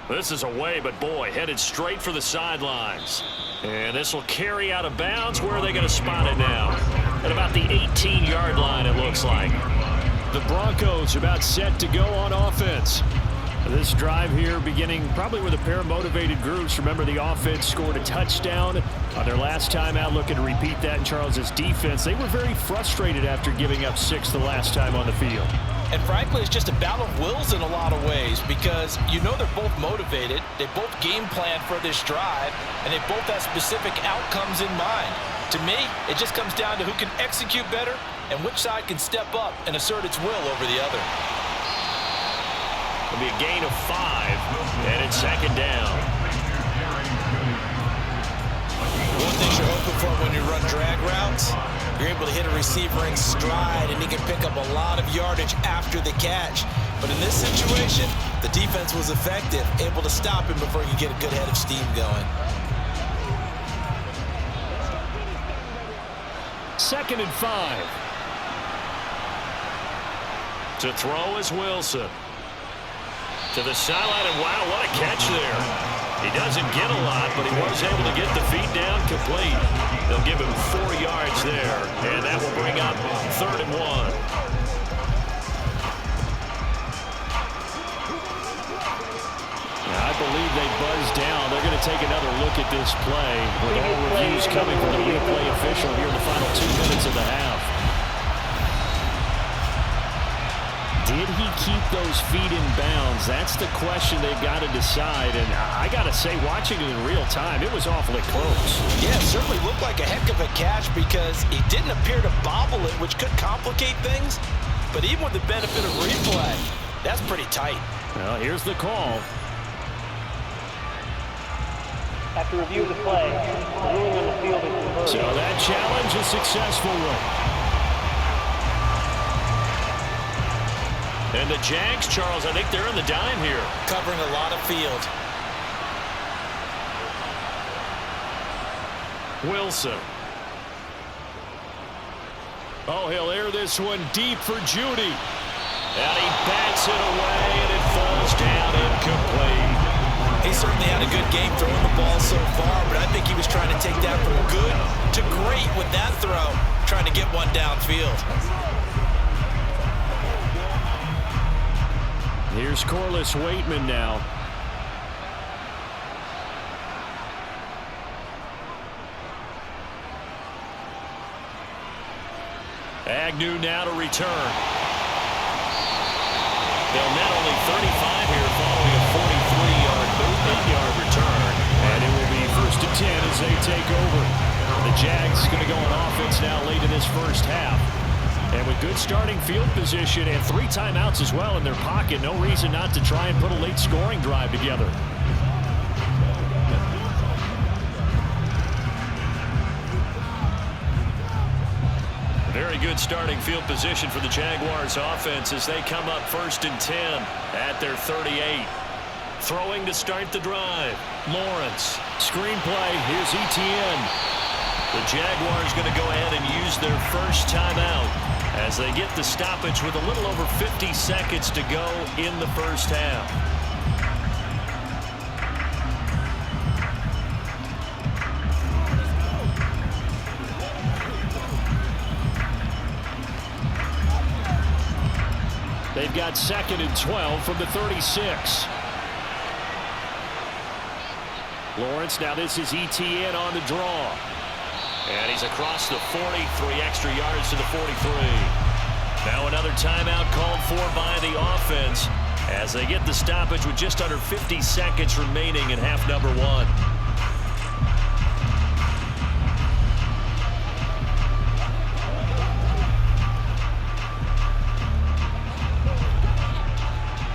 This is away, but boy, headed straight for the sidelines. And this will carry out of bounds. Where are they going to spot it now? At about the 18-yard line, it looks like. The Broncos are about set to go on offense. This drive here beginning probably with a pair of motivated groups. Remember, the offense scored a touchdown on their last time out. Looking to repeat that in Charles's defense. They were very frustrated after giving up 6 the last time on the field. And frankly, it's just a battle of wills in a lot of ways because you know they're both motivated, they both game plan for this drive, and they both have specific outcomes in mind. To me, it just comes down to who can execute better and which side can step up and assert its will over the other. It'll be a gain of 5, and it's 2nd down. One thing you're hoping for when you run drag routes, you're able to hit a receiver in stride, and he can pick up a lot of yardage after the catch. But in this situation, the defense was effective, able to stop him before he could get a good head of steam going. 2nd and 5. To throw is Wilson. To the sideline, and wow, what a catch there. He doesn't get a lot, but he was able to get the feet down complete. They'll give him 4 yards there, and that will bring up 3rd and 1. I believe they buzzed down. They're going to take another look at this play with all reviews coming from the replay official here in the final 2 minutes of the half. Did he keep those feet in bounds? That's the question they've got to decide. And I got to say, watching it in real time, it was awfully close. Yeah, it certainly looked like a heck of a catch because he didn't appear to bobble it, which could complicate things. But even with the benefit of replay, that's pretty tight. Well, here's the call. After review of the play, the ruling on the field is reversed. So that challenge is successful. And the Jags, Charles, I think they're in the dime here. Covering a lot of field. Wilson. Oh, he'll air this one deep for Judy. And he bats it away, and it falls down incomplete. He certainly had a good game throwing the ball so far, but I think he was trying to take that from good to great with that throw, trying to get one downfield. Here's Corliss Waitman now. Agnew now to return. They'll net only 35 here following a 43-yard move, 8-yard return. And it will be 1st and 10 as they take over. The Jags going to go on offense now late in this first half. And with good starting field position and 3 timeouts as well in their pocket, no reason not to try and put a late scoring drive together. Very good starting field position for the Jaguars offense as they come up 1st and 10 at their 38. Throwing to start the drive. Lawrence. Screenplay. Here's Etienne. The Jaguars going to go ahead and use their first timeout as they get the stoppage with a little over 50 seconds to go in the first half. They've got 2nd and 12 from the 36. Lawrence, now this is Etienne on the draw. And he's across the 40, 3 extra yards to the 43. Now another timeout called for by the offense as they get the stoppage with just under 50 seconds remaining in half number 1.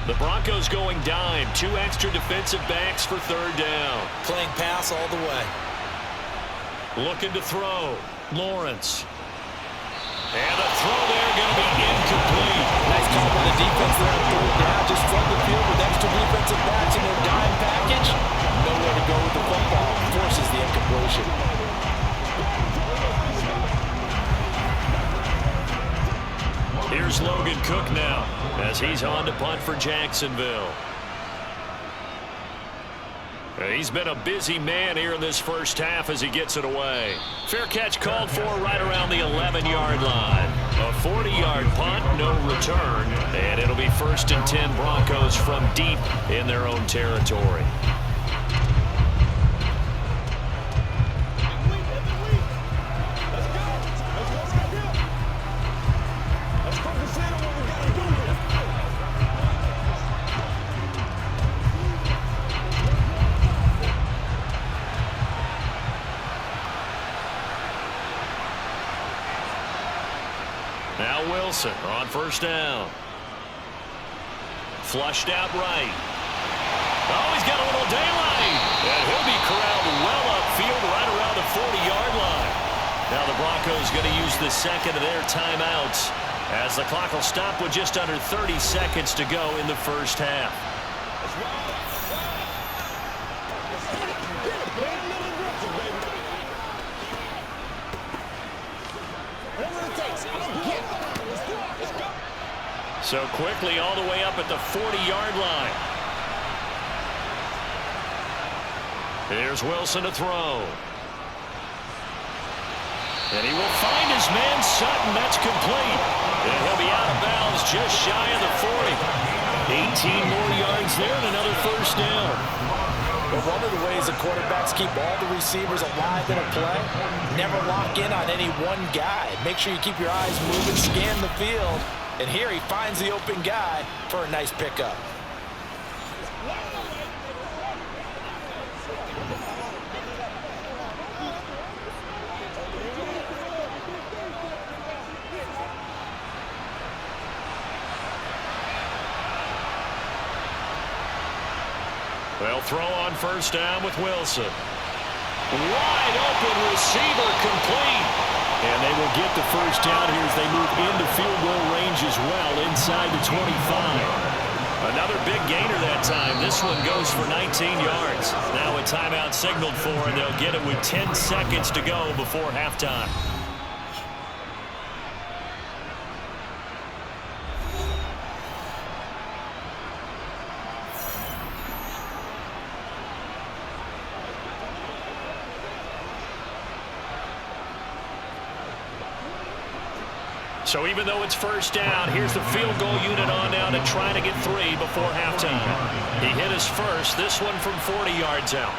The Broncos going dime. 2 extra defensive backs for 3rd down. Playing pass all the way. Looking to throw. Lawrence. And the throw there going to be incomplete. Nice call by the defense there on 3rd down. Just flood the field with extra defensive backs in their dime package. Nowhere to go with the football. Forces the incompletion. Here's Logan Cook now as he's on to punt for Jacksonville. He's been a busy man here in this first half as he gets it away. Fair catch called for right around the 11-yard line. A 40-yard punt, no return, and it'll be 1st and 10 Broncos from deep in their own territory. Now Wilson on 1st down. Flushed out right. Oh, he's got a little daylight. And he'll be corralled well upfield right around the 40-yard line. Now the Broncos going to use the 2nd of their timeouts as the clock will stop with just under 30 seconds to go in the first half. So quickly all the way up at the 40-yard line. Here's Wilson to throw. And he will find his man Sutton. That's complete. And he'll be out of bounds just shy of the 40. 18 more yards there and another 1st down. But one of the ways the quarterbacks keep all the receivers alive in a play, never lock in on any one guy. Make sure you keep your eyes moving, scan the field. And here he finds the open guy for a nice pickup. They'll throw on 1st down with Wilson. Wide open receiver complete. And they will get the 1st down here as they move into field goal range as well inside the 25. Another big gainer that time. This one goes for 19 yards. Now a timeout signaled for, and they'll get it with 10 seconds to go before halftime. So even though it's 1st down, here's the field goal unit on now to try to get 3 before halftime. He hit his first, this one from 40 yards out.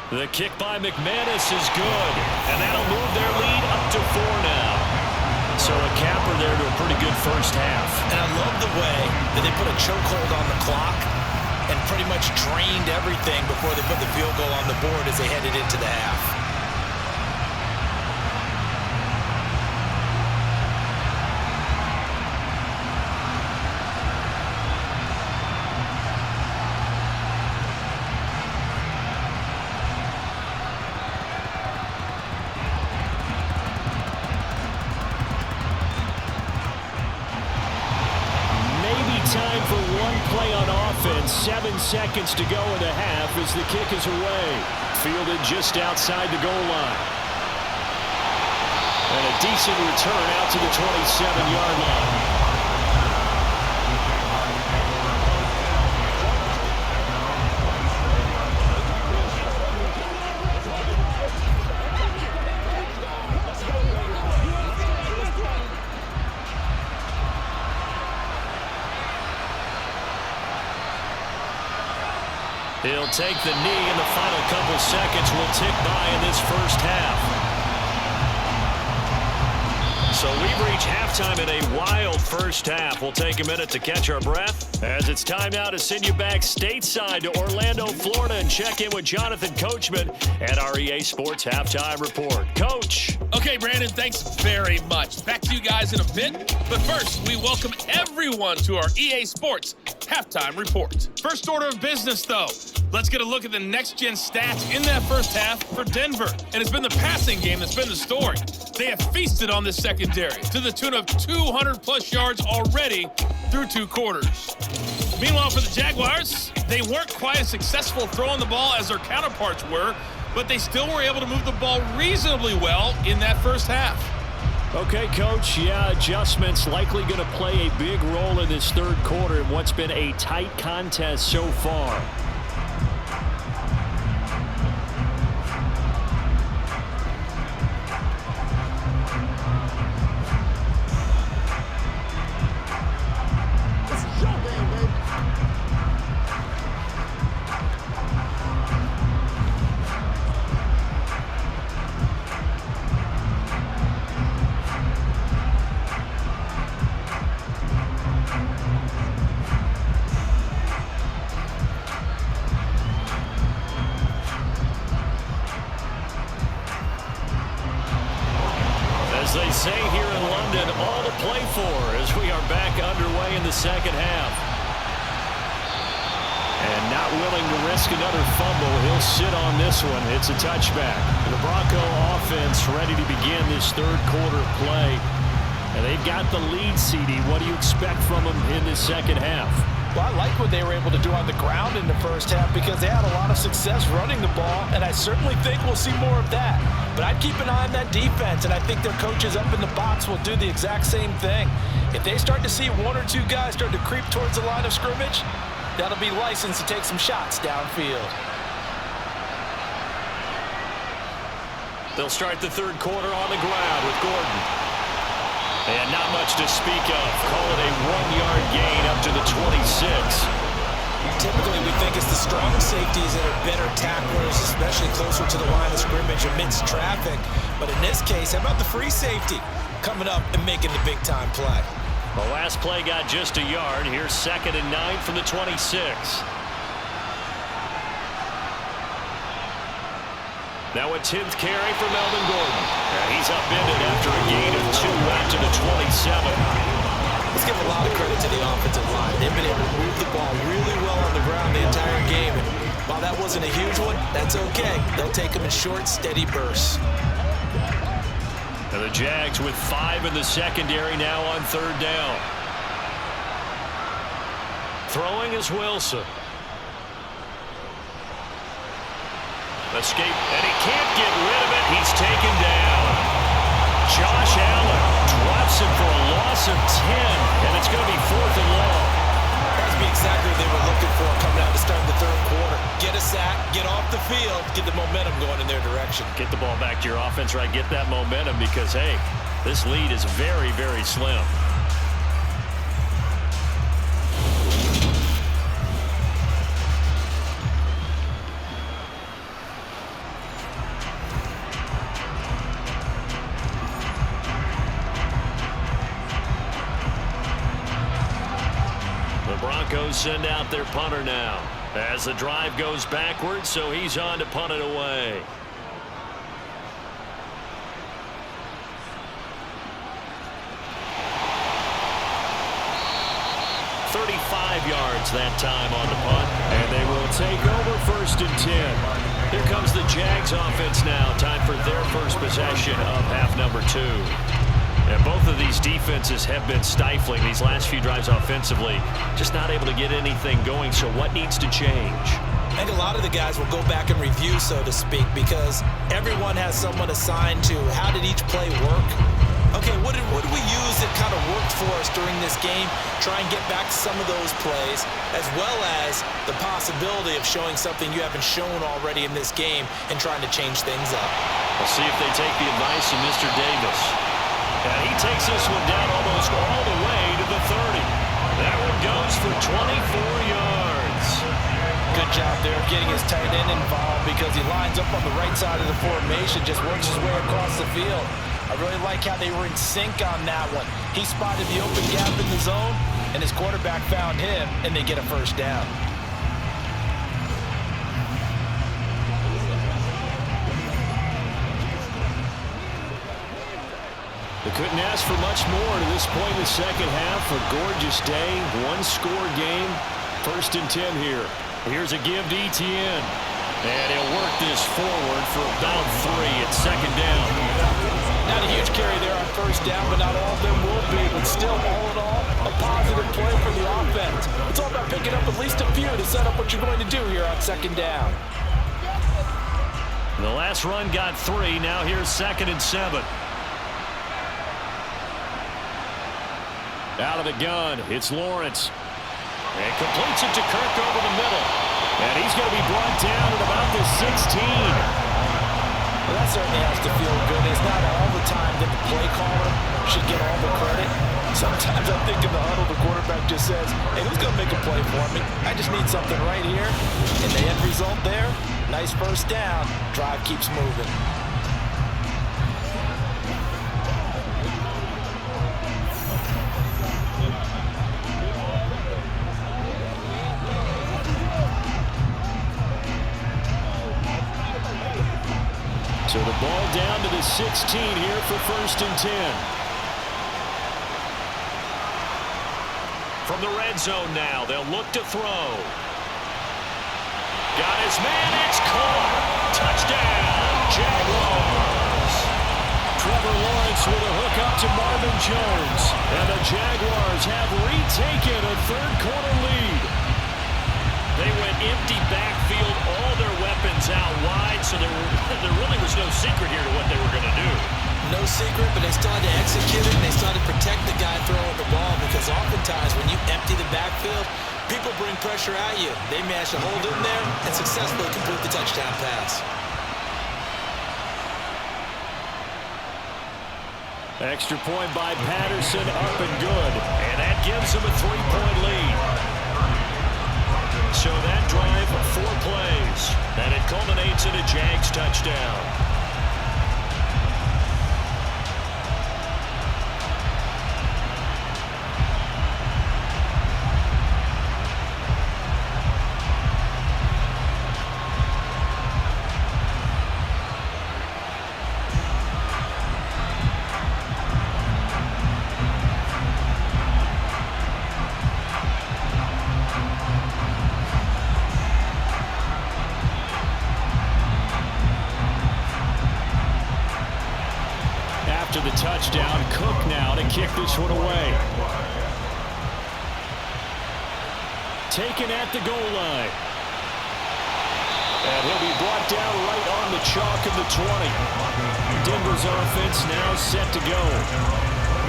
The kick by McManus is good, and that'll move their lead up to 4 now. So a capper there to a pretty good first half. And I love the way that they put a chokehold on the clock and pretty much drained everything before they put the field goal on the board as they headed into the half. Time for one play on offense. 7 seconds to go in the half as the kick is away. Fielded just outside the goal line. And a decent return out to the 27-yard line. He'll take the knee, and the final couple seconds will tick by in this first half. So we've reached halftime in a wild first half. We'll take a minute to catch our breath as it's time now to send you back stateside to Orlando, Florida, and check in with Jonathan Coachman at our EA Sports Halftime Report. Coach. Okay, Brandon, thanks very much. Back to you guys in a bit. But first, we welcome everyone to our EA Sports Halftime Report. First order of business, though. Let's get a look at the next-gen stats in that first half for Denver. And it's been the passing game that's been the story. They have feasted on this secondary to the tune of 200-plus yards already through 2 quarters. Meanwhile, for the Jaguars, they weren't quite as successful throwing the ball as their counterparts were, but they still were able to move the ball reasonably well in that first half. Okay, Coach, adjustments likely going to play a big role in this third quarter in what's been a tight contest so far. As they say here in London, all to play for as we are back underway in the second half. And not willing to risk another fumble, he'll sit on this one. It's a touchback. The Bronco offense ready to begin this third quarter play. And they've got the lead, CD. What do you expect from them in this second half? Well, I like what they were able to do on the ground in the first half because they had a lot of success running the ball, and I certainly think we'll see more of that. But I'd keep an eye on that defense, and I think their coaches up in the box will do the exact same thing. If they start to see 1 or 2 guys start to creep towards the line of scrimmage, that'll be licensed to take some shots downfield. They'll start the third quarter on the ground with Gordon. And not much to speak of. Call it a 1-yard gain up to the 26. Typically, we think it's the strong safeties that are better tacklers, especially closer to the line of scrimmage amidst traffic. But in this case, how about the free safety coming up and making the big-time play? The last play got just a yard. Here's 2nd and 9 from the 26. Now a 10th carry for Melvin Gordon. He's upended after a gain of 2 out to the 27. Let's give a lot of credit to the offensive line. They've been able to move the ball really well on the ground the entire game. And while that wasn't a huge one, that's okay. They'll take them in short, steady bursts. And the Jags with 5 in the secondary now on 3rd down. Throwing is Wilson. Escape, and he can't get rid of it. He's taken down. Josh Allen drops him for a loss of 10, and it's going to be 4th and long. That would be exactly what they were looking for coming out to start the third quarter. Get a sack, get off the field, get the momentum going in their direction. Get the ball back to your offense, right? Get that momentum because, hey, this lead is very, very slim. The Broncos send out their punter now as the drive goes backwards, so he's on to punt it away. 35 yards that time on the punt, and they will take over 1st and 10. Here comes the Jags offense now. Time for their first possession of half number 2. And both of these defenses have been stifling these last few drives offensively. Just not able to get anything going, so what needs to change? I think a lot of the guys will go back and review, so to speak, because everyone has someone assigned to how did each play work. Okay, what did we use that kind of worked for us during this game? Try and get back to some of those plays, as well as the possibility of showing something you haven't shown already in this game and trying to change things up. We'll see if they take the advice of Mr. Davis. And he takes this one down almost all the way to the 30. That one goes for 24 yards. Good job there of getting his tight end involved because he lines up on the right side of the formation, just works his way across the field. I really like how they were in sync on that one. He spotted the open gap in the zone, and his quarterback found him, and they get a first down. They couldn't ask for much more to this point in the second half. A gorgeous day, one-score game. 1st and 10 here. Here's a give to Etienne. And he'll work this forward for about 3 at 2nd down. Not a huge carry there on 1st down, but not all of them will be. But still, all in all, a positive play for the offense. It's all about picking up at least a few to set up what you're going to do here on 2nd down. The last run got 3. Now here's 2nd and 7. Out of the gun, it's Lawrence. And completes it to Kirk over the middle. And he's going to be brought down at about the 16. Well, that certainly has to feel good. It's not all the time that the play caller should get all the credit. Sometimes I think in the huddle, the quarterback just says, hey, who's going to make a play for me? I just need something right here. And the end result there, nice 1st down. Drive keeps moving. So the ball down to the 16 here for 1st and 10. From the red zone now, they'll look to throw. Got his man, it's caught. Touchdown, Jaguars. Trevor Lawrence with a hook up to Marvin Jones. And the Jaguars have retaken a 3rd-quarter lead. They went empty backfield, all their weapons out wide, so there really was no secret here to what they were going to do. No secret, but they still had to execute it, and they still had to protect the guy throwing the ball, because oftentimes when you empty the backfield, people bring pressure at you. They managed to hold in there and successfully complete the touchdown pass. Extra point by Patterson, up and good. And that gives them a 3-point lead. So that drive, 4 plays, and it culminates in a Jags touchdown. After the touchdown, Cook now to kick this one away. Taken at the goal line. And he'll be brought down right on the chalk of the 20. Denver's offense now set to go.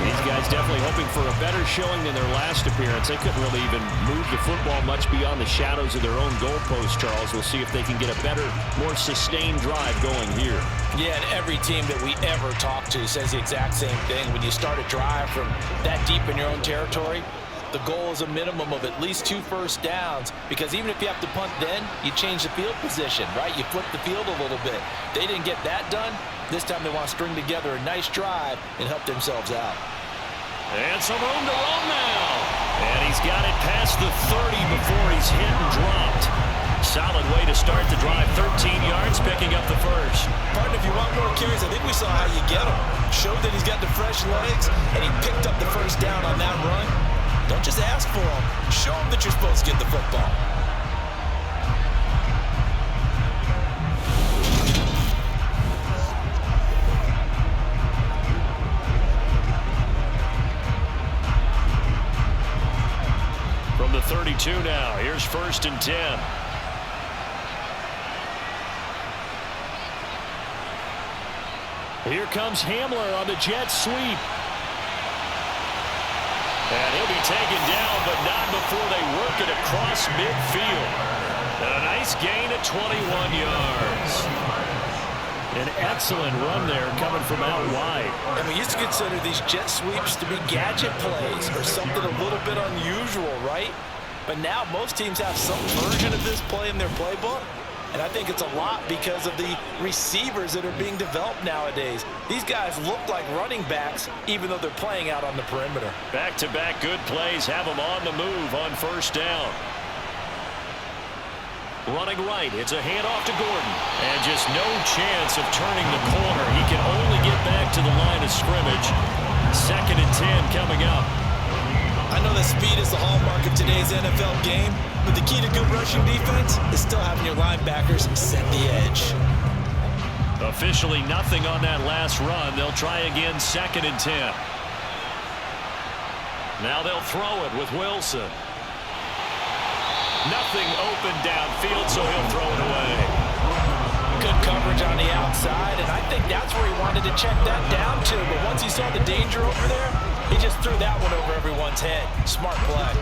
These guys definitely hoping for a better showing than their last appearance. They couldn't really even move the football much beyond the shadows of their own goalpost, Charles. We'll see if they can get a better, more sustained drive going here. Yeah, and every team that we ever talk to says the exact same thing. When you start a drive from that deep in your own territory, the goal is a minimum of at least 2 first downs, because even if you have to punt then, you change the field position, right? You flip the field a little bit. They didn't get that done. This time they want to string together a nice drive and help themselves out. And some room to run now. And he's got it past the 30 before he's hit and dropped. Solid way to start the drive. 13 yards, picking up the first. Partner, if you want more carries, I think we saw how you get them. Showed that he's got the fresh legs, and he picked up the first down on that run. Don't just ask for them. Show them that you're supposed to get the football. From the 32 now, here's 1st and 10. Here comes Hamler on the jet sweep. And he'll be taken down, but not before they work it across midfield. And a nice gain of 21 yards. An excellent run there coming from out wide. And we used to consider these jet sweeps to be gadget plays or something a little bit unusual, right? But now most teams have some version of this play in their playbook. And I think it's a lot because of the receivers that are being developed nowadays. These guys look like running backs, even though they're playing out on the perimeter. Back-to-back good plays have them on the move on 1st down. Running right, it's a handoff to Gordon. And just no chance of turning the corner. He can only get back to the line of scrimmage. 2nd and 10 coming up. I know that speed is the hallmark of today's NFL game, but the key to good rushing defense is still having your linebackers set the edge. Officially nothing on that last run. They'll try again 2nd and 10. Now they'll throw it with Wilson. Nothing open downfield, so he'll throw it away. Good coverage on the outside, and I think that's where he wanted to check that down to. But once he saw the danger over there, he just threw that one over everyone's head. Smart play.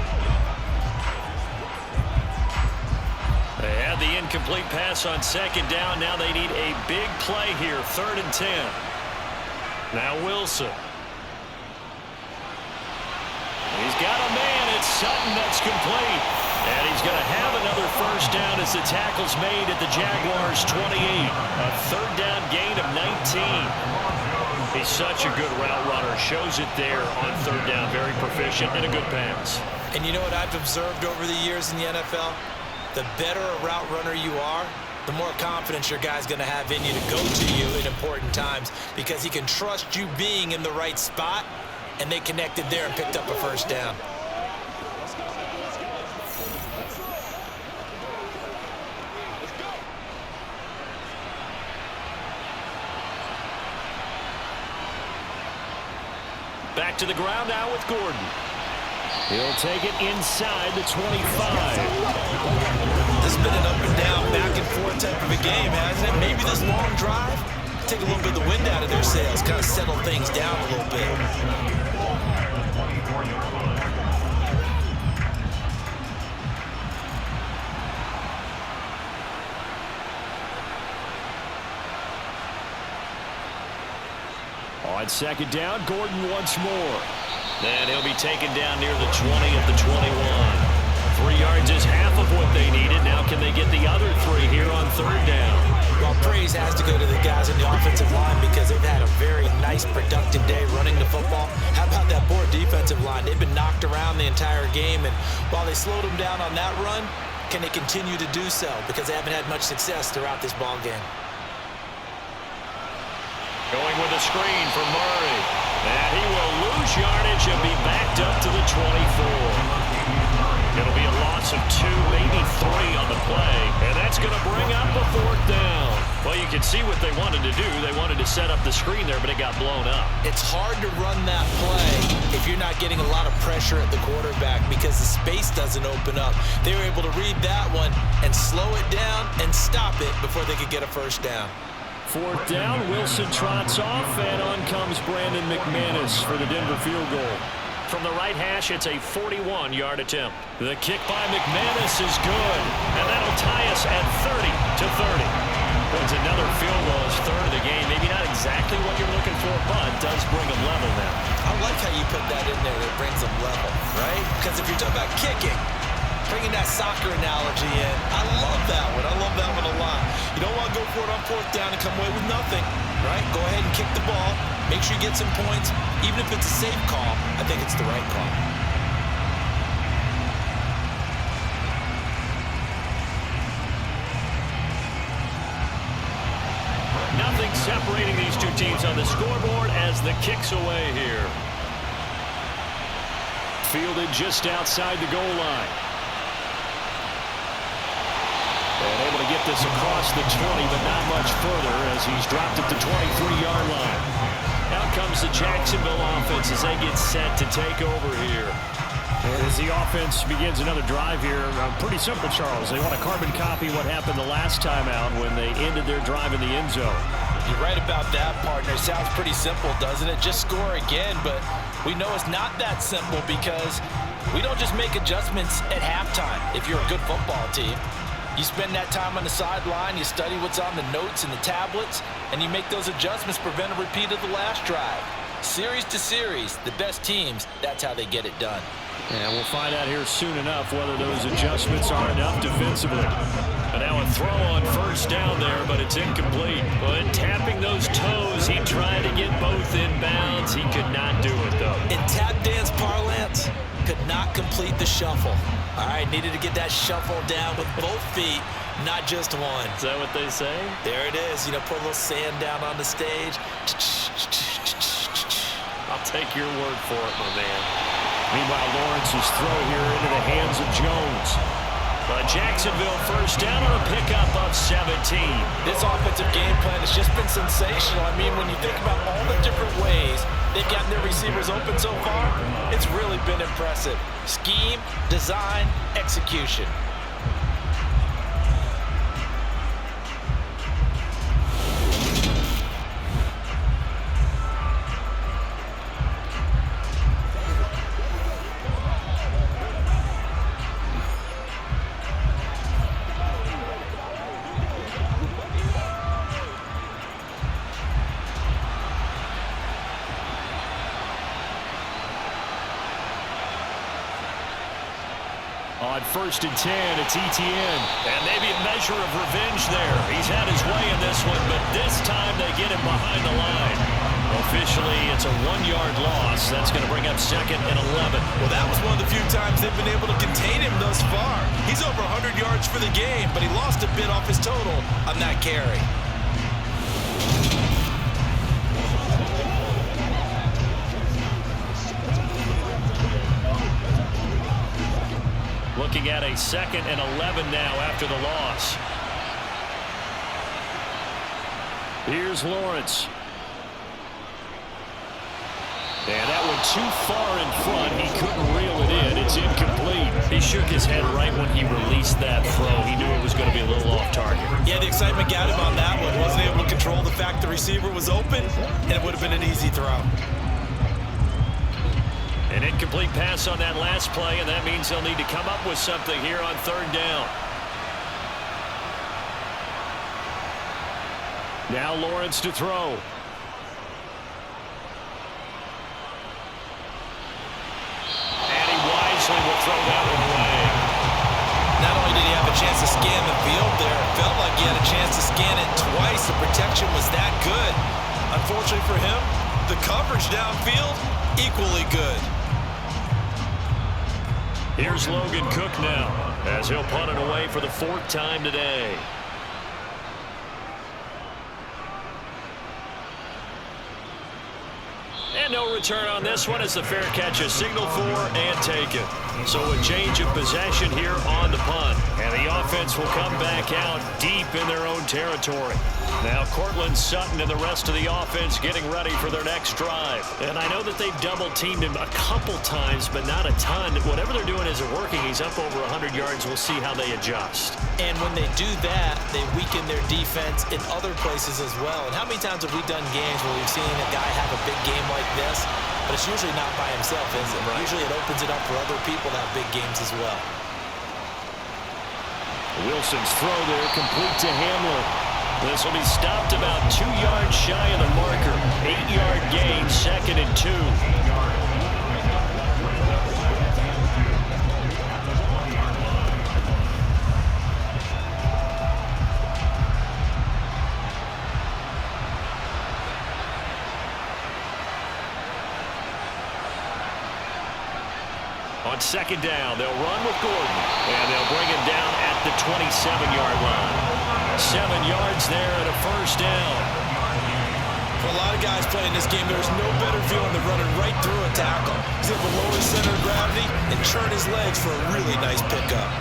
They had the incomplete pass on 2nd down. Now they need a big play here. 3rd and 10. Now Wilson. He's got a man. It's Sutton that's complete. And he's going to have another 1st down as the tackle's made at the Jaguars' 28. A 3rd down gain of 19. He's such a good route runner. Shows it there on 3rd down. Very proficient and a good pass. And you know what I've observed over the years in the NFL? The better a route runner you are, the more confidence your guy's going to have in you to go to you in important times because he can trust you being in the right spot, and they connected there and picked up a 1st down. Back to the ground now with Gordon. He'll take it inside the 25. This has been an up and down, back and forth type of a game, hasn't it? Maybe this long drive, take a little bit of the wind out of their sails, kind of settle things down a little bit. On 2nd down, Gordon once more. And he'll be taken down near the 20 at the 21. 3 yards is half of what they needed. Now can they get the other 3 here on 3rd down? Well, praise has to go to the guys in the offensive line because they've had a very nice, productive day running the football. How about that poor defensive line? They've been knocked around the entire game, and while they slowed them down on that run, can they continue to do so? Because they haven't had much success throughout this ball game. Going with a screen for Murray. And he will lose yardage and be backed up to the 24. It'll be a loss of 2, maybe 3 on the play. And that's going to bring up a 4th down. Well, you can see what they wanted to do. They wanted to set up the screen there, but it got blown up. It's hard to run that play if you're not getting a lot of pressure at the quarterback because the space doesn't open up. They were able to read that one and slow it down and stop it before they could get a 1st down. 4th down, Wilson trots off, and on comes Brandon McManus for the Denver field goal. From the right hash, it's a 41-yard attempt. The kick by McManus is good, and that'll tie us at 30-30. It's another field goal, his 3rd of the game. Maybe not exactly what you're looking for, but does bring them level now. I like how you put that in there. That brings them level, right? Because if you're talking about kicking, bringing that soccer analogy in, I love that one. I love that one a lot. You don't want to go for it on 4th down and come away with nothing, right? Go ahead and kick the ball. Make sure you get some points. Even if it's a safe call, I think it's the right call. separating these two teams on the scoreboard as the kick's away here. Fielded just outside the goal line. And able to get this across the 20, but not much further as he's dropped at the 23-yard line. Out comes the Jacksonville offense as they get set to take over here. And as the offense begins another drive here, pretty simple, Charles. They want to carbon copy what happened the last time out when they ended their drive in the end zone. You're right about that, partner. Sounds pretty simple, doesn't it? Just score again, but we know it's not that simple because we don't just make adjustments at halftime if you're a good football team. You spend that time on the sideline, you study what's on the notes and the tablets, and you make those adjustments, prevent a repeat of the last drive. Series to series, the best teams, that's how they get it done. And we'll find out here soon enough whether those adjustments are enough defensively. But now a throw on first down there, but it's incomplete. But tapping those toes, he tried to get both in bounds. He could not do it, though. In tap dance parlance, could not complete the shuffle. All right, needed to get that shuffle down with both feet, not just one. Is that what they say? There it is. You know, put a little sand down on the stage. I'll take your word for it, my man. Meanwhile, Lawrence's throw here into the hands of Jones. But Jacksonville first down on a pickup of 17. This offensive game plan has just been sensational. I mean, when you think about all the different ways they've gotten their receivers open so far, it's really been impressive. Scheme, design, execution. On 1st and 10, it's ETN. And maybe a measure of revenge there. He's had his way in this one, but this time they get him behind the line. Officially, it's a 1-yard loss. That's going to bring up 2nd and 11. Well, that was one of the few times they've been able to contain him thus far. He's over 100 yards for the game, but he lost a bit off his total on that carry. Looking at a 2nd and 11 now after the loss. Here's Lawrence. And that went too far in front. He couldn't reel it in. It's incomplete. He shook his head right when he released that throw. He knew it was going to be a little off target. Yeah, the excitement got him on that one. Wasn't able to control the fact the receiver was open, and it would have been an easy throw. An incomplete pass on that last play, and that means they'll need to come up with something here on 3rd down. Now Lawrence to throw. And he wisely will throw that one away. Not only did he have a chance to scan the field there, it felt like he had a chance to scan it twice. The protection was that good. Unfortunately for him, the coverage downfield, equally good. Here's Logan Cook now, as he'll punt it away for the 4th time today. And no return on this one as the fair catch is signaled for and taken. So a change of possession here on the punt. And the offense will come back out deep in their own territory. Now Cortland Sutton and the rest of the offense getting ready for their next drive. And I know that they've double-teamed him a couple times, but not a ton. Whatever they're doing isn't working. He's up over 100 yards. We'll see how they adjust. And when they do that, they weaken their defense in other places as well. And how many times have we done games where we've seen a guy have a big game like this, but it's usually not by himself, is it? Right. Usually it opens it up for other people to have big games as well. Wilson's throw there complete to Hamler. This will be stopped about 2 yards shy of the marker. 8-yard gain, 2nd and 2. On 2nd down, they'll run with Gordon, and they'll bring him down at the 27-yard line. 7 yards there and a 1st down. For a lot of guys playing this game, there's no better feeling than running right through a tackle. He's able to lower his center of gravity and churn his legs for a really nice pickup.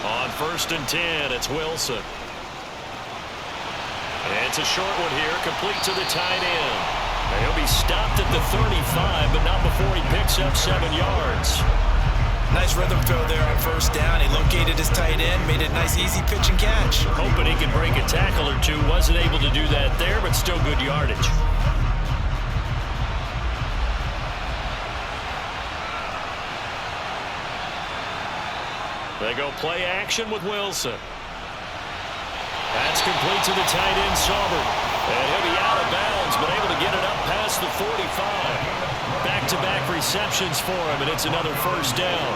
On 1st and 10, it's Wilson. And it's a short one here, complete to the tight end. And he'll be stopped at the 35, but not before he picks up 7 yards. Nice rhythm throw there on 1st down. He located his tight end, made it a nice easy pitch and catch. Hoping he can break a tackle or two. Wasn't able to do that there, but still good yardage. They go play action with Wilson. That's complete to the tight end, Saubert. And he'll be out of bounds, but able to get it up past the 45. Back-to-back receptions for him, and it's another 1st down.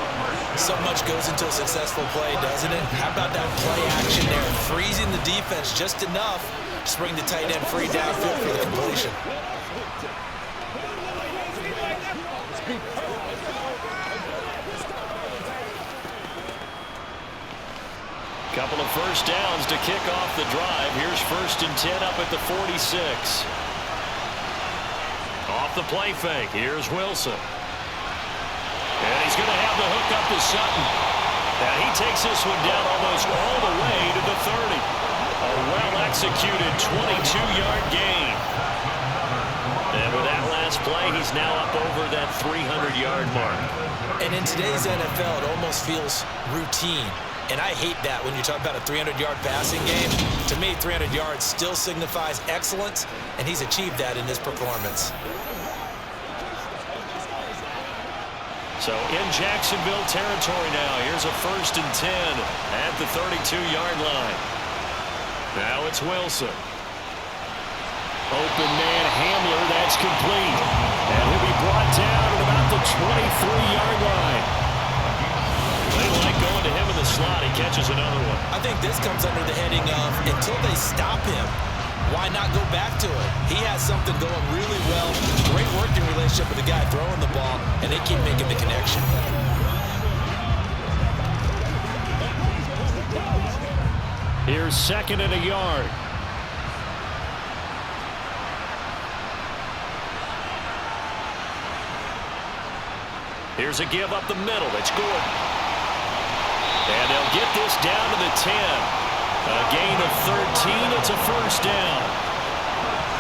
So much goes into a successful play, doesn't it? How about that play action there? Freezing the defense just enough to bring the tight end free downfield for the completion. Couple of 1st downs to kick off the drive. Here's 1st and 10 up at the 46. Off the play fake. Here's Wilson. And he's going to have the hook up to Sutton. And he takes this one down almost all the way to the 30. A well-executed 22-yard gain. And with that last play, he's now up over that 300-yard mark. And in today's NFL, it almost feels routine. And I hate that when you talk about a 300-yard passing game. To me, 300 yards still signifies excellence, and he's achieved that in his performance. So in Jacksonville territory now. Here's a 1st and 10 at the 32-yard line. Now it's Wilson. Open man Hamler, that's complete. And he'll be brought down at about the 23-yard line. They like going to him in the slot. He catches another one. I think this comes under the heading of, until they stop him, why not go back to it? He has something going really well. Great working relationship with the guy throwing the ball, and they keep making the connection. Here's 2nd and a yard. Here's a give up the middle. It's Gordon. And they'll get this down to the 10. A gain of 13. It's a 1st down.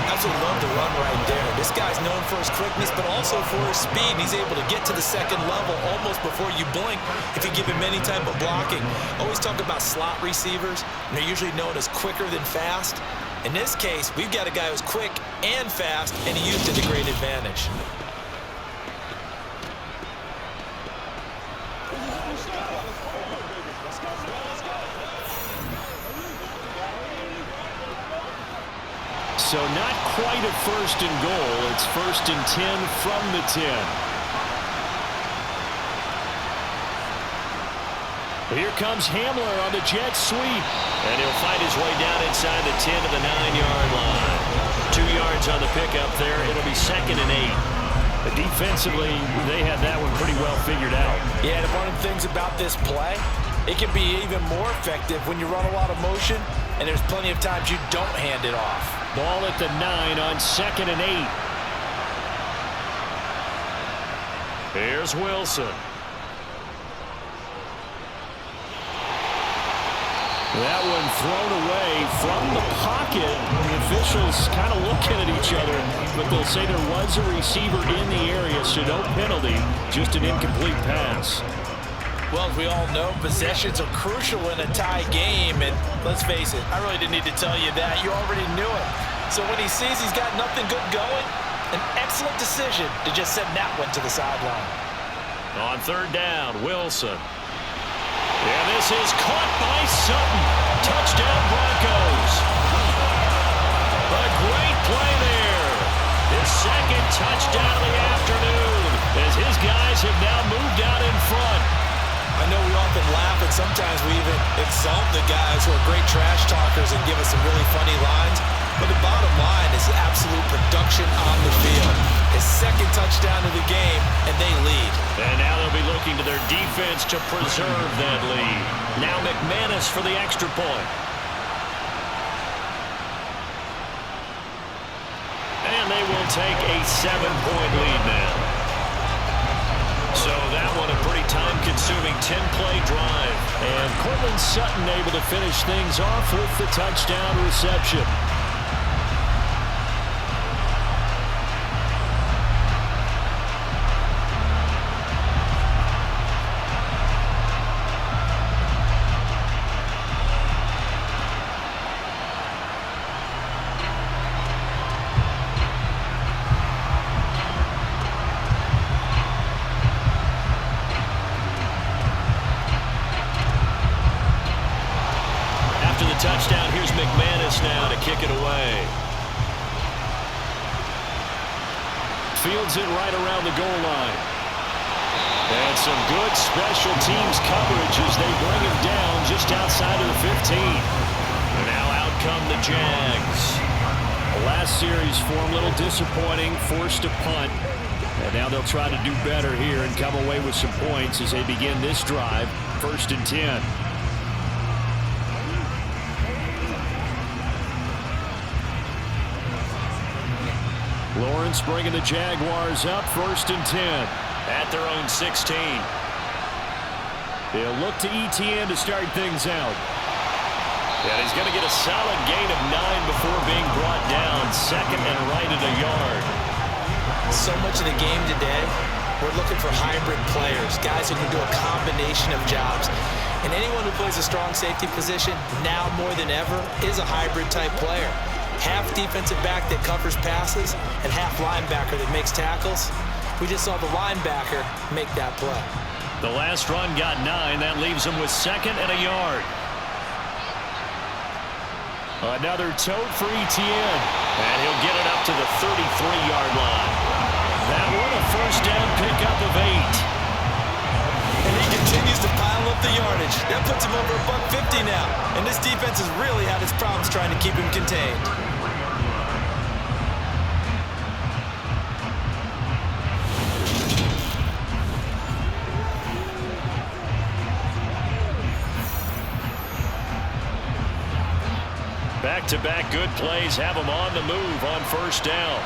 Absolutely love the run right there. This guy's known for his quickness, but also for his speed. He's able to get to the 2nd level almost before you blink if you give him any type of blocking. Always talk about slot receivers. And they're usually known as quicker than fast. In this case, we've got a guy who's quick and fast, and he used it to great advantage. So not quite a 1st and goal. It's 1st and 10 from the 10. Here comes Hamler on the jet sweep. And he'll fight his way down inside the 10 to the 9-yard line. 2 yards on the pickup there. It'll be 2nd and 8. Defensively, they had that one pretty well figured out. Yeah, and one of the things about this play, it can be even more effective when you run a lot of motion, and there's plenty of times you don't hand it off. Ball at the 9 on 2nd and 8. Here's Wilson. That one thrown away from the pocket. The officials kind of looking at each other, but they'll say there was a receiver in the area, so no penalty, just an incomplete pass. Well, as we all know, possessions are crucial in a tie game, and let's face it, I really didn't need to tell you that. You already knew it. So when he sees he's got nothing good going, an excellent decision to just send that one to the sideline. On 3rd down, Wilson. And this is caught by Sutton. Touchdown, Broncos. A great play there. His 2nd touchdown of the afternoon as his guys have now moved out in front. I know we often laugh, and sometimes we even exalt the guys who are great trash talkers and give us some really funny lines. But the bottom line is absolute production on the field. His second touchdown of the game, and they lead. And now they'll be looking to their defense to preserve that lead. Now McManus for the extra point. And they will take a 7-point lead now. So that one a pretty time-consuming 10-play drive. And Cortland Sutton able to finish things off with the touchdown reception. Touchdown. Here's McManus now to kick it away. Fields it right around the goal line. And some good special teams coverage as they bring him down just outside of the 15. And now out come the Jags. The last series for him, a little disappointing, forced a punt. And now they'll try to do better here and come away with some points as they begin this drive. 1st and 10. Lawrence bringing the Jaguars up 1st and 10 at their own 16. They'll look to ETN to start things out. And he's going to get a solid gain of 9 before being brought down. 2nd and right at a yard. So much of the game today, we're looking for hybrid players, guys who can do a combination of jobs. And anyone who plays a strong safety position, now more than ever, is a hybrid type player. Half defensive back that covers passes and half linebacker that makes tackles. We just saw the linebacker make that play. The last run got 9. That leaves him with 2nd and a yard. Another tote for ETN. And he'll get it up to the 33-yard line. That one a 1st down pickup of 8. And he continues to pile up the yardage. That puts him over $150 now. And this defense has really had its problems trying to keep him contained. Back-to-back good plays have him on the move on 1st down.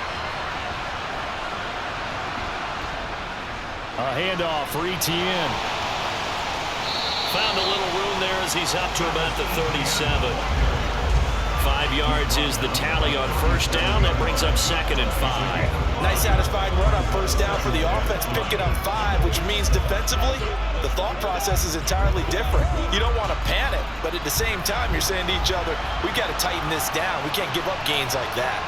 A handoff for ETN. Found a little room there as he's up to about the 37. 5 yards is the tally on 1st down. That brings up 2nd and 5. Nice satisfying run on 1st down for the offense, picking up 5, which means defensively, the thought process is entirely different. You don't want to panic, but at the same time, you're saying to each other, we got to tighten this down. We can't give up gains like that.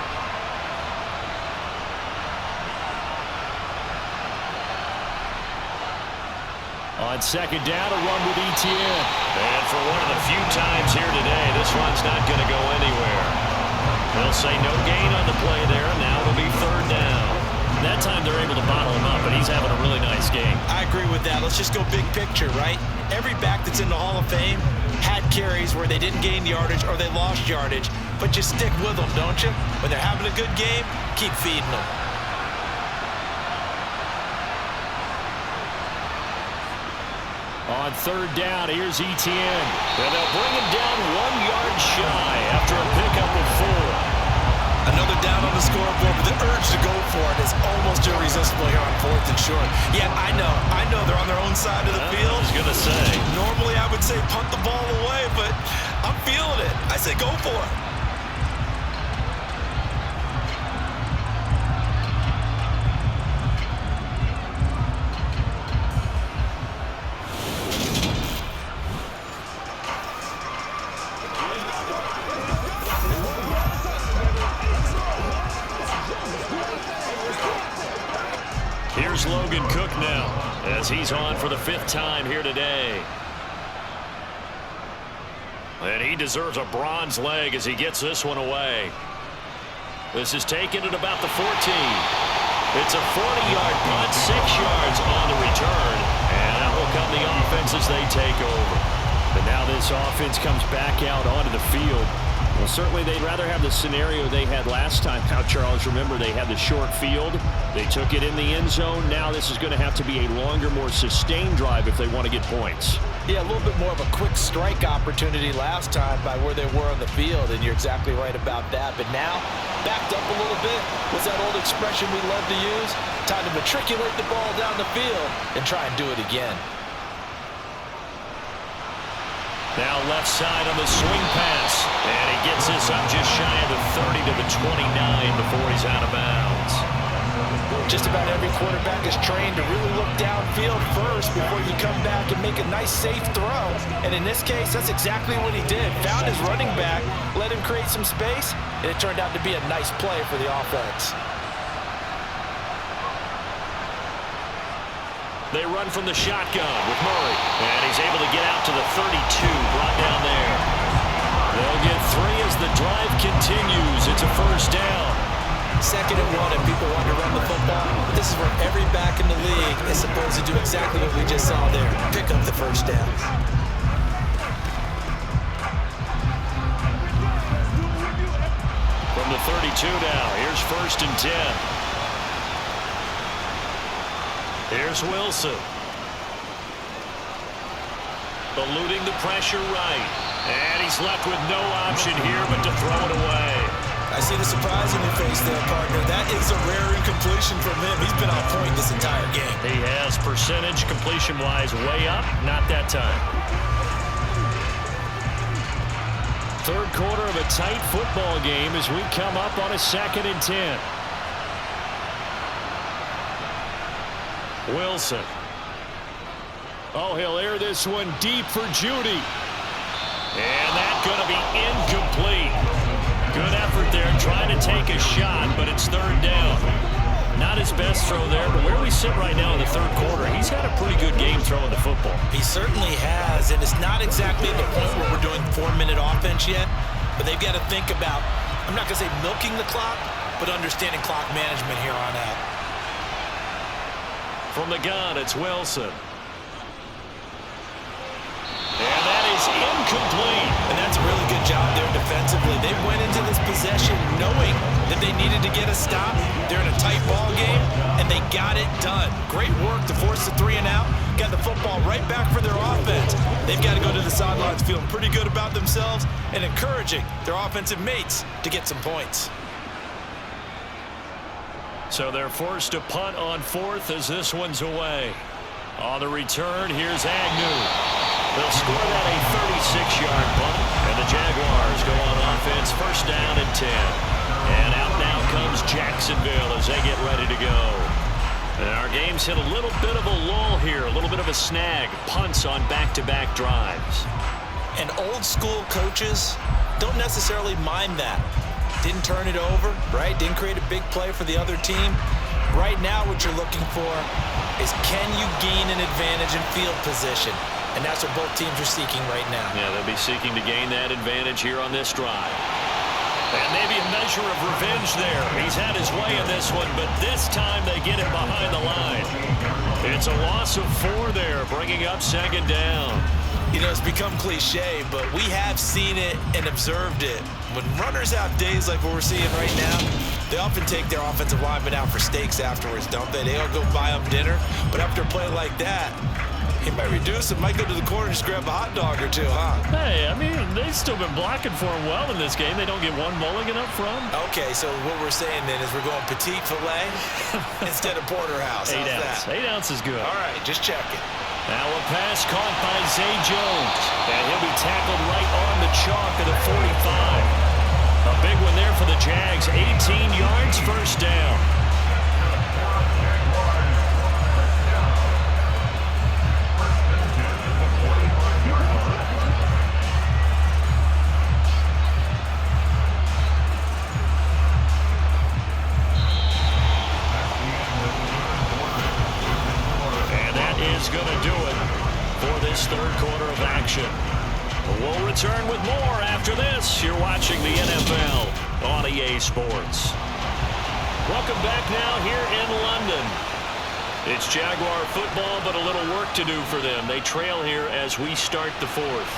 On 2nd down, a run with ETN. And for one of the few times here today, this run's not going to go anywhere. They'll say no gain on the play there, and now it'll be 3rd down. That time they're able to bottle him up, and he's having a really nice game. I agree with that. Let's just go big picture, right? Every back that's in the Hall of Fame had carries where they didn't gain yardage or they lost yardage, but you stick with them, don't you? When they're having a good game, keep feeding them. On 3rd down, here's ETN. And they'll bring him down 1 yard shy after a pickup of 4. Another down on the scoreboard, but the urge to go for it is almost irresistible here on 4th and short. Yeah, I know they're on their own side of the field. I was going to say. Normally I would say punt the ball away, but I'm feeling it. I say go for it. Here's Logan Cook now as he's on for the 5th time here today. And he deserves a bronze leg as he gets this one away. This is taken at about the 14. It's a 40-yard punt, 6 yards on the return, and out will come the offense as they take over. But now this offense comes back out onto the field. Well, certainly they'd rather have the scenario they had last time. Now, Charles, remember they had the short field. They took it in the end zone. Now this is going to have to be a longer, more sustained drive if they want to get points. Yeah, a little bit more of a quick strike opportunity last time by where they were on the field, and you're exactly right about that. But now, backed up a little bit, what's that old expression we love to use? Time to matriculate the ball down the field and try and do it again. Now left side on the swing pass, and he gets this up just shy of the 30 to the 29 before he's out of bounds. Just about every quarterback is trained to really look downfield first before you come back and make a nice, safe throw. And in this case, that's exactly what he did. Found his running back, let him create some space, and it turned out to be a nice play for the offense. They run from the shotgun with Murray, and he's able to get out to the 32, brought down there. They'll get 3 as the drive continues. It's a first down. 2nd and 1, and people want to run the football. But this is where every back in the league is supposed to do exactly what we just saw there. Pick up the first down. From the 32 now, here's 1st and 10. Here's Wilson. Eluding the pressure right. And he's left with no option here but to throw it away. I see the surprise in your face there, partner. That is a rare incompletion from him. He's been on point this entire game. He has percentage completion-wise way up. Not that time. 3rd quarter of a tight football game as we come up on a 2nd and 10. Wilson. Oh, he'll air this one deep for Judy. And that's going to be incomplete. Good effort there trying to take a shot, but it's 3rd down. Not his best throw there, but where we sit right now in the 3rd quarter, he's had a pretty good game throwing the football. He certainly has, and it's not exactly the point where we're doing 4-minute offense yet, but they've got to think about, I'm not going to say milking the clock, but understanding clock management here on out. From the gun, it's Wilson. And that is incomplete. And that's a really good job there defensively. They went into this possession knowing that they needed to get a stop. They're in a tight ball game, and they got it done. Great work to force the 3 and out. Got the football right back for their offense. They've got to go to the sidelines feeling pretty good about themselves and encouraging their offensive mates to get some points. So they're forced to punt on 4th as this one's away. On the return, here's Agnew. They'll score that a 36-yard punt, and the Jaguars go on offense, 1st down and 10. And out now comes Jacksonville as they get ready to go. And our game's hit a little bit of a lull here, a little bit of a snag. Punts on back-to-back drives. And old-school coaches don't necessarily mind that. Didn't turn it over, right? Didn't create a big play for the other team. Right now what you're looking for is can you gain an advantage in field position? And that's what both teams are seeking right now. Yeah, they'll be seeking to gain that advantage here on this drive. And maybe a measure of revenge there. He's had his way in this one, but this time they get him behind the line. It's a loss of 4 there, bringing up 2nd down. You know, it's become cliche, but we have seen it and observed it. When runners have days like what we're seeing right now, they often take their offensive linemen out for steaks afterwards, don't they? They all go buy them dinner, but after a play like that, he might reduce it, might go to the corner and just grab a hot dog or 2, huh? Hey, I mean, they've still been blocking for him well in this game. They don't get one mulligan up front. Okay, so what we're saying then is we're going petite filet instead of porterhouse. 8 ounce. 8 ounce is good. All right, just checking. Now a pass caught by Zay Jones, and he'll be tackled right on the chalk of the 45. A big one there for the Jags, 18 yards, 1st down. Going to do it for this 3rd quarter of action. We'll return with more after this. You're watching the NFL on EA Sports. Welcome back now here in London. It's Jaguar football, but a little work to do for them. They trail here as we start the fourth.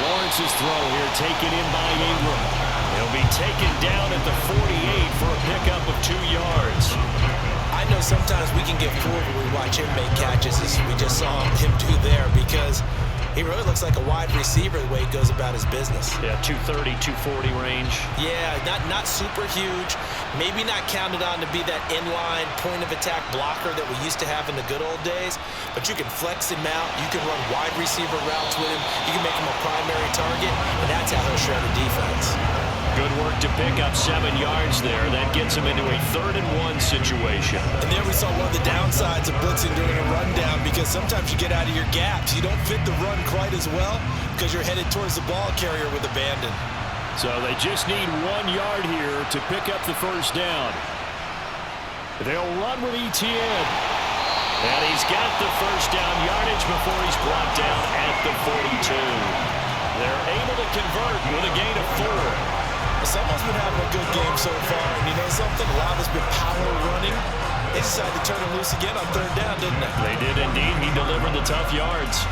Lawrence's throw here taken in by Ingram. He'll be taken down at the 48 for a pickup of 2 yards. I know sometimes we can get fooled when we watch him make catches, as we just saw him do there, because he really looks like a wide receiver the way he goes about his business. Yeah, 230, 240 range. Yeah, not super huge. Maybe not counted on to be that inline point-of-attack blocker that we used to have in the good old days, but you can flex him out. You can run wide receiver routes with him. You can make him a primary target, and that's how he'll shred a defense. Good work to pick up 7 yards there. That gets him into a 3rd-and-1 situation. And there we saw one of the downsides of blitzing during a rundown, because sometimes you get out of your gaps. You don't fit the run quite as well because you're headed towards the ball carrier with abandon. So they just need 1 yard here to pick up the first down. They'll run with ETN. And he's got the first down yardage before he's brought down at the 42. They're able to convert with a gain of 4. Someone's been having a good game so far, and you know something? A lot has been power running. They decided to turn him loose again on 3rd down, didn't they? They did indeed. He delivered the tough yards.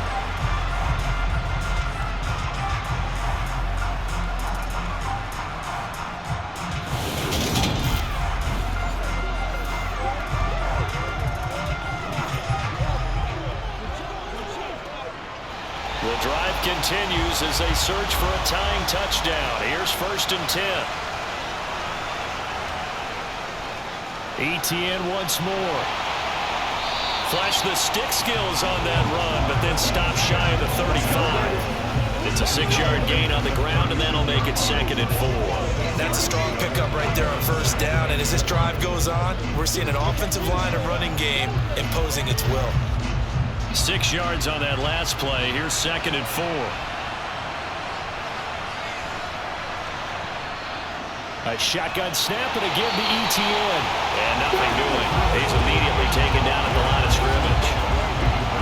The drive continues as they search for a tying touchdown. Here's 1st and 10. ETN once more. Flash the stick skills on that run, but then stop shy of the 35. It's a 6-yard gain on the ground, and that'll make it 2nd and 4. That's a strong pickup right there on 1st down, and as this drive goes on, we're seeing an offensive line and running game imposing its will. 6 yards on that last play. Here's 2nd and 4. A shotgun snap and again to ETN. And nothing doing. He's immediately taken down at the line of scrimmage.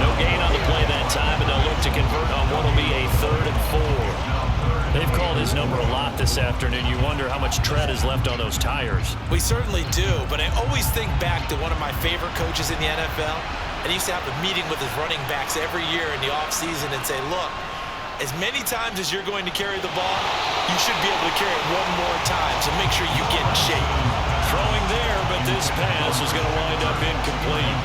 No gain on the play that time, and they'll look to convert on what will be a 3rd and 4. They've called his number a lot this afternoon. You wonder how much tread is left on those tires. We certainly do, but I always think back to one of my favorite coaches in the NFL. And he used to have a meeting with his running backs every year in the offseason and say, look, as many times as you're going to carry the ball, you should be able to carry it 1 more time, so make sure you get in shape. Throwing there, but this pass is going to wind up incomplete.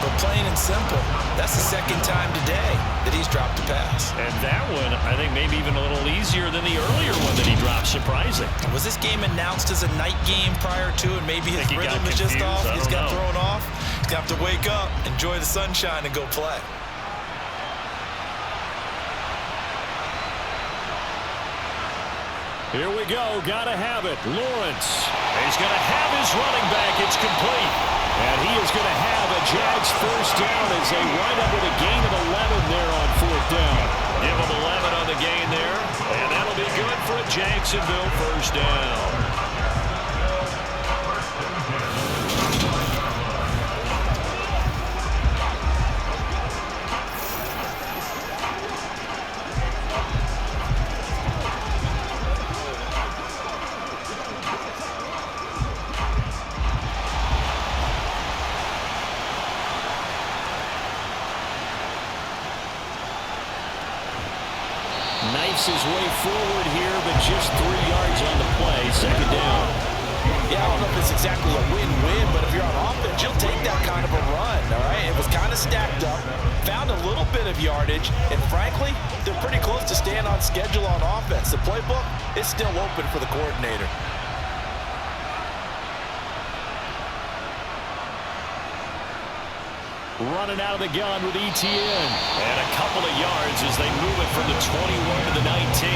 But plain and simple, that's the 2nd time today that he's dropped a pass. And that one, I think, maybe even a little easier than the earlier one that he dropped. Surprising. Was this game announced as a night game prior to, and maybe his rhythm is just off? He's got thrown off. He's going to have to wake up, enjoy the sunshine, and go play. Here we go. Gotta have it. Lawrence. He's going to have his running back. It's complete. And he is going to have a Jags first down as they wind up with a gain of 11 there on 4th down. Give him 11 on the gain there. And that'll be good for a Jacksonville first down. Knifes his way forward here, but just 3 yards on the play. 2nd down. Yeah, I don't know if it's exactly a win-win, but if you're on offense, you'll take that kind of a run, all right? It was kind of stacked up, found a little bit of yardage, and frankly, they're pretty close to staying on schedule on offense. The playbook is still open for the coordinator. Running out of the gun with ETN. And a couple of yards as they move it from the 21 to the 19.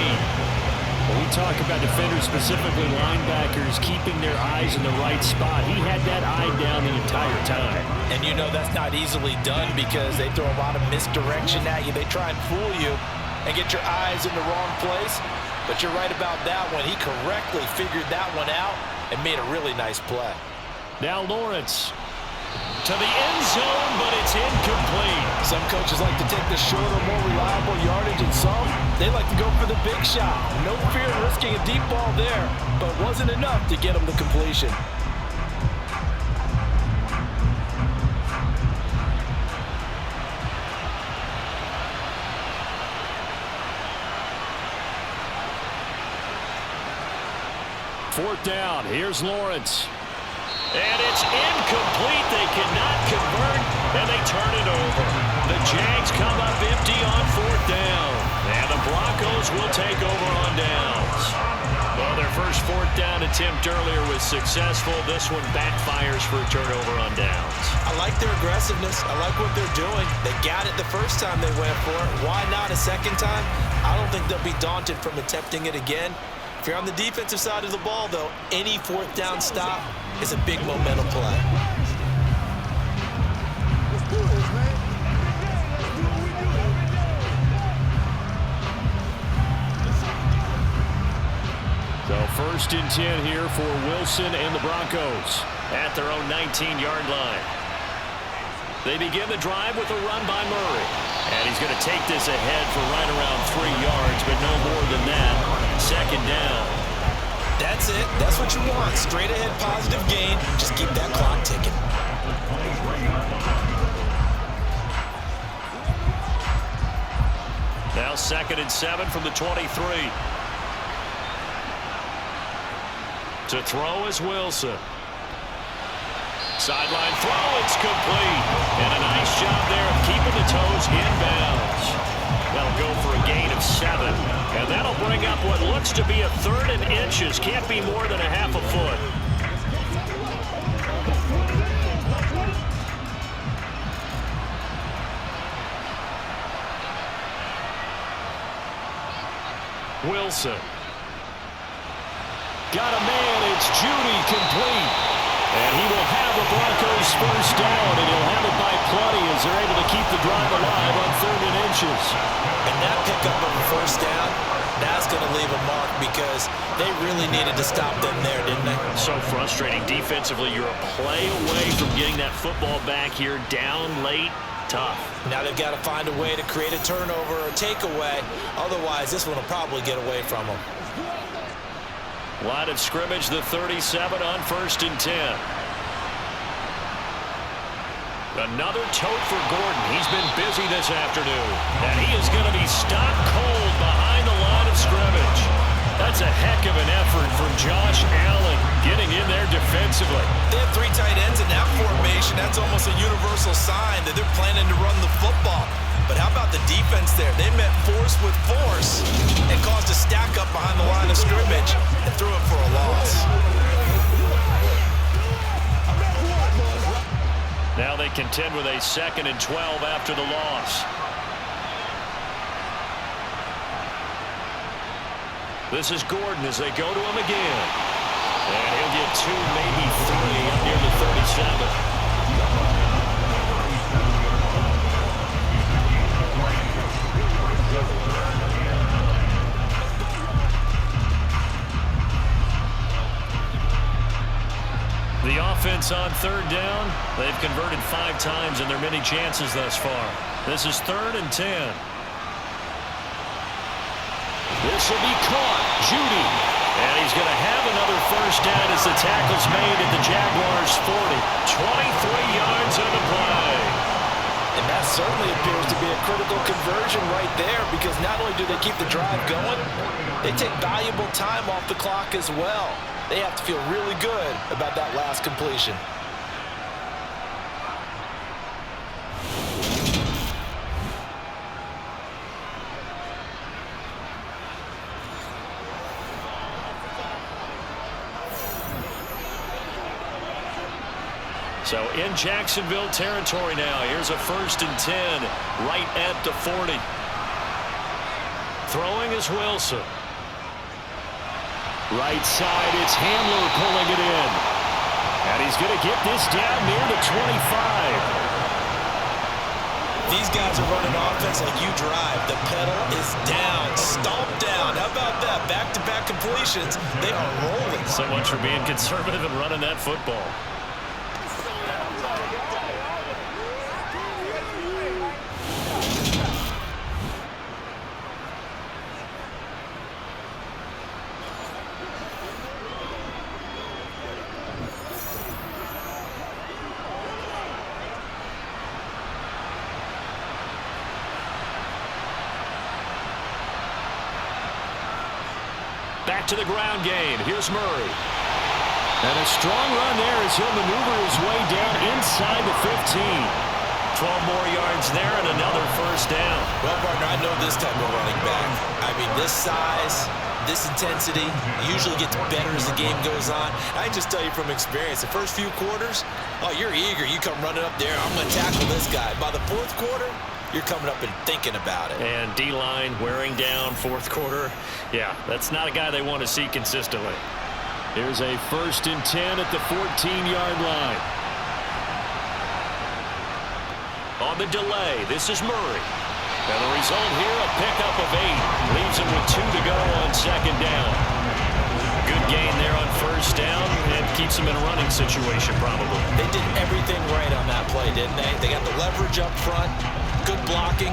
When we talk about defenders, specifically linebackers, keeping their eyes in the right spot, he had that eye down the entire time. And you know that's not easily done because they throw a lot of misdirection at you. They try and fool you and get your eyes in the wrong place. But you're right about that one. He correctly figured that one out and made a really nice play. Now Lawrence. To the end zone, but it's incomplete. Some coaches like to take the shorter, more reliable yardage, and some, they like to go for the big shot. No fear risking a deep ball there, but wasn't enough to get him the completion. 4th down. Here's Lawrence. And it's incomplete. They cannot convert, and they turn it over. The Jags come up empty on 4th down. And the Broncos will take over on downs. Well, their first 4th down attempt earlier was successful. This one backfires for a turnover on downs. I like their aggressiveness. I like what they're doing. They got it the first time they went for it. Why not a second time? I don't think they'll be daunted from attempting it again. If you're on the defensive side of the ball, though, any 4th down stop is a big momentum play. Let's do this, man. So 1st and 10 here for Wilson and the Broncos at their own 19-yard line. They begin the drive with a run by Murray. And he's going to take this ahead for right around 3 yards, but no more than that. 2nd down. That's it. That's what you want. Straight ahead positive gain. Just keep that clock ticking. Now 2nd and 7 from the 23. To throw is Wilson. Sideline throw, it's complete. And a nice job there of keeping the toes inbounds. That'll go for a gain of 7. And that'll bring up what looks to be a 3rd and inches. Can't be more than a half a foot. Wilson. Got a man. It's Judy, complete. And he will have the Broncos 1st down, and he'll have it by plenty as they're able to keep the drive alive on 3rd and inches. And that pickup of a 1st down, that's going to leave a mark because they really needed to stop them there, didn't they? So frustrating defensively. You're a play away from getting that football back here, down late. Tough. Now they've got to find a way to create a turnover or takeaway. Otherwise, this one will probably get away from them. Line of scrimmage, the 37 on 1st and 10. Another tote for Gordon. He's been busy this afternoon. And he is going to be stopped cold behind the line of scrimmage. That's a heck of an effort from Josh Allen getting in there defensively. They have 3 tight ends in that formation. That's almost a universal sign that they're planning to run the football. But how about the defense there? They met force with force and caused a stack up behind the line of scrimmage and threw it for a loss. Now they contend with a 2nd and 12 after the loss. This is Gordon as they go to him again. And he'll get 2, maybe 3 up near the 37. The offense on 3rd down, they've converted 5 times in their many chances thus far. This is 3rd and 10. This will be caught. Judy. And he's going to have another 1st down as the tackle's made at the Jaguars' 40. 23 yards on the play. And that certainly appears to be a critical conversion right there because not only do they keep the drive going, they take valuable time off the clock as well. They have to feel really good about that last completion. So in Jacksonville territory now. Here's a 1st and 10 right at the 40. Throwing is Wilson. Right side, it's Hamler pulling it in. And he's going to get this down near the 25. These guys are running offense like you drive. The pedal is down, stomp down. How about that? Back-to-back completions. They are rolling. So much for being conservative and running that football. Back to the ground game. Here's Murray. And a strong run there as he'll maneuver his way down inside the 15. 12 more yards there and another first down. Well, partner, I know this type of running back. I mean, this size, this intensity usually gets better as the game goes on. I can just tell you from experience, the first few quarters, oh, you're eager. You come running up there, I'm going to tackle this guy. By the fourth quarter, you're coming up and thinking about it. And D-line wearing down fourth quarter. Yeah, that's not a guy they want to see consistently. Here's a 1st and 10 at the 14-yard line. On the delay, this is Murray. And the result here, a pickup of 8. Leaves him with 2 to go on 2nd down. Good gain there on 1st down and keeps him in a running situation probably. They did everything right on that play, didn't they? They got the leverage up front, good blocking,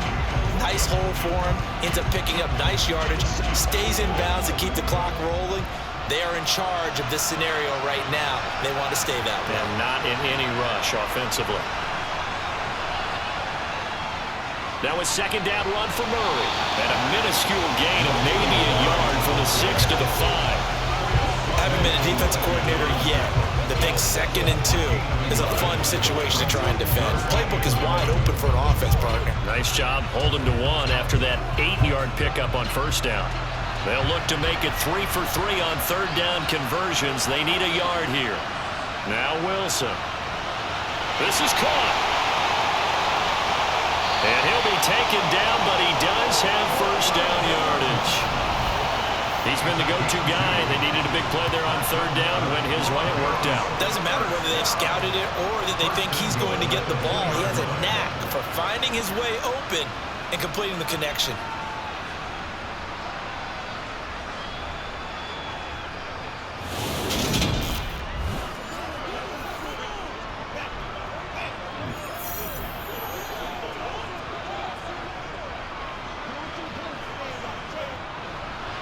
nice hole for him, ends up picking up nice yardage, stays in bounds to keep the clock rolling. They are in charge of this scenario right now. They want to stay that way. And not in any rush offensively. Now a 2nd down run for Murray. And a minuscule gain of maybe a yard from the 6 to the 5. I haven't been a defensive coordinator yet. The big 2nd and 2 is a fun situation to try and defend. Playbook is wide open for an offense, partner. Nice job holding to 1 after that 8-yard pickup on 1st down. They'll look to make it 3 for 3 on 3rd down conversions. They need a yard here. Now Wilson. This is caught. And he'll be taken down, but he does have 1st down yardage. He's been the go-to guy. They needed a big play there on 3rd down. Went his way. It worked out. Doesn't matter whether they've scouted it or that they think he's going to get the ball. He has a knack for finding his way open and completing the connection.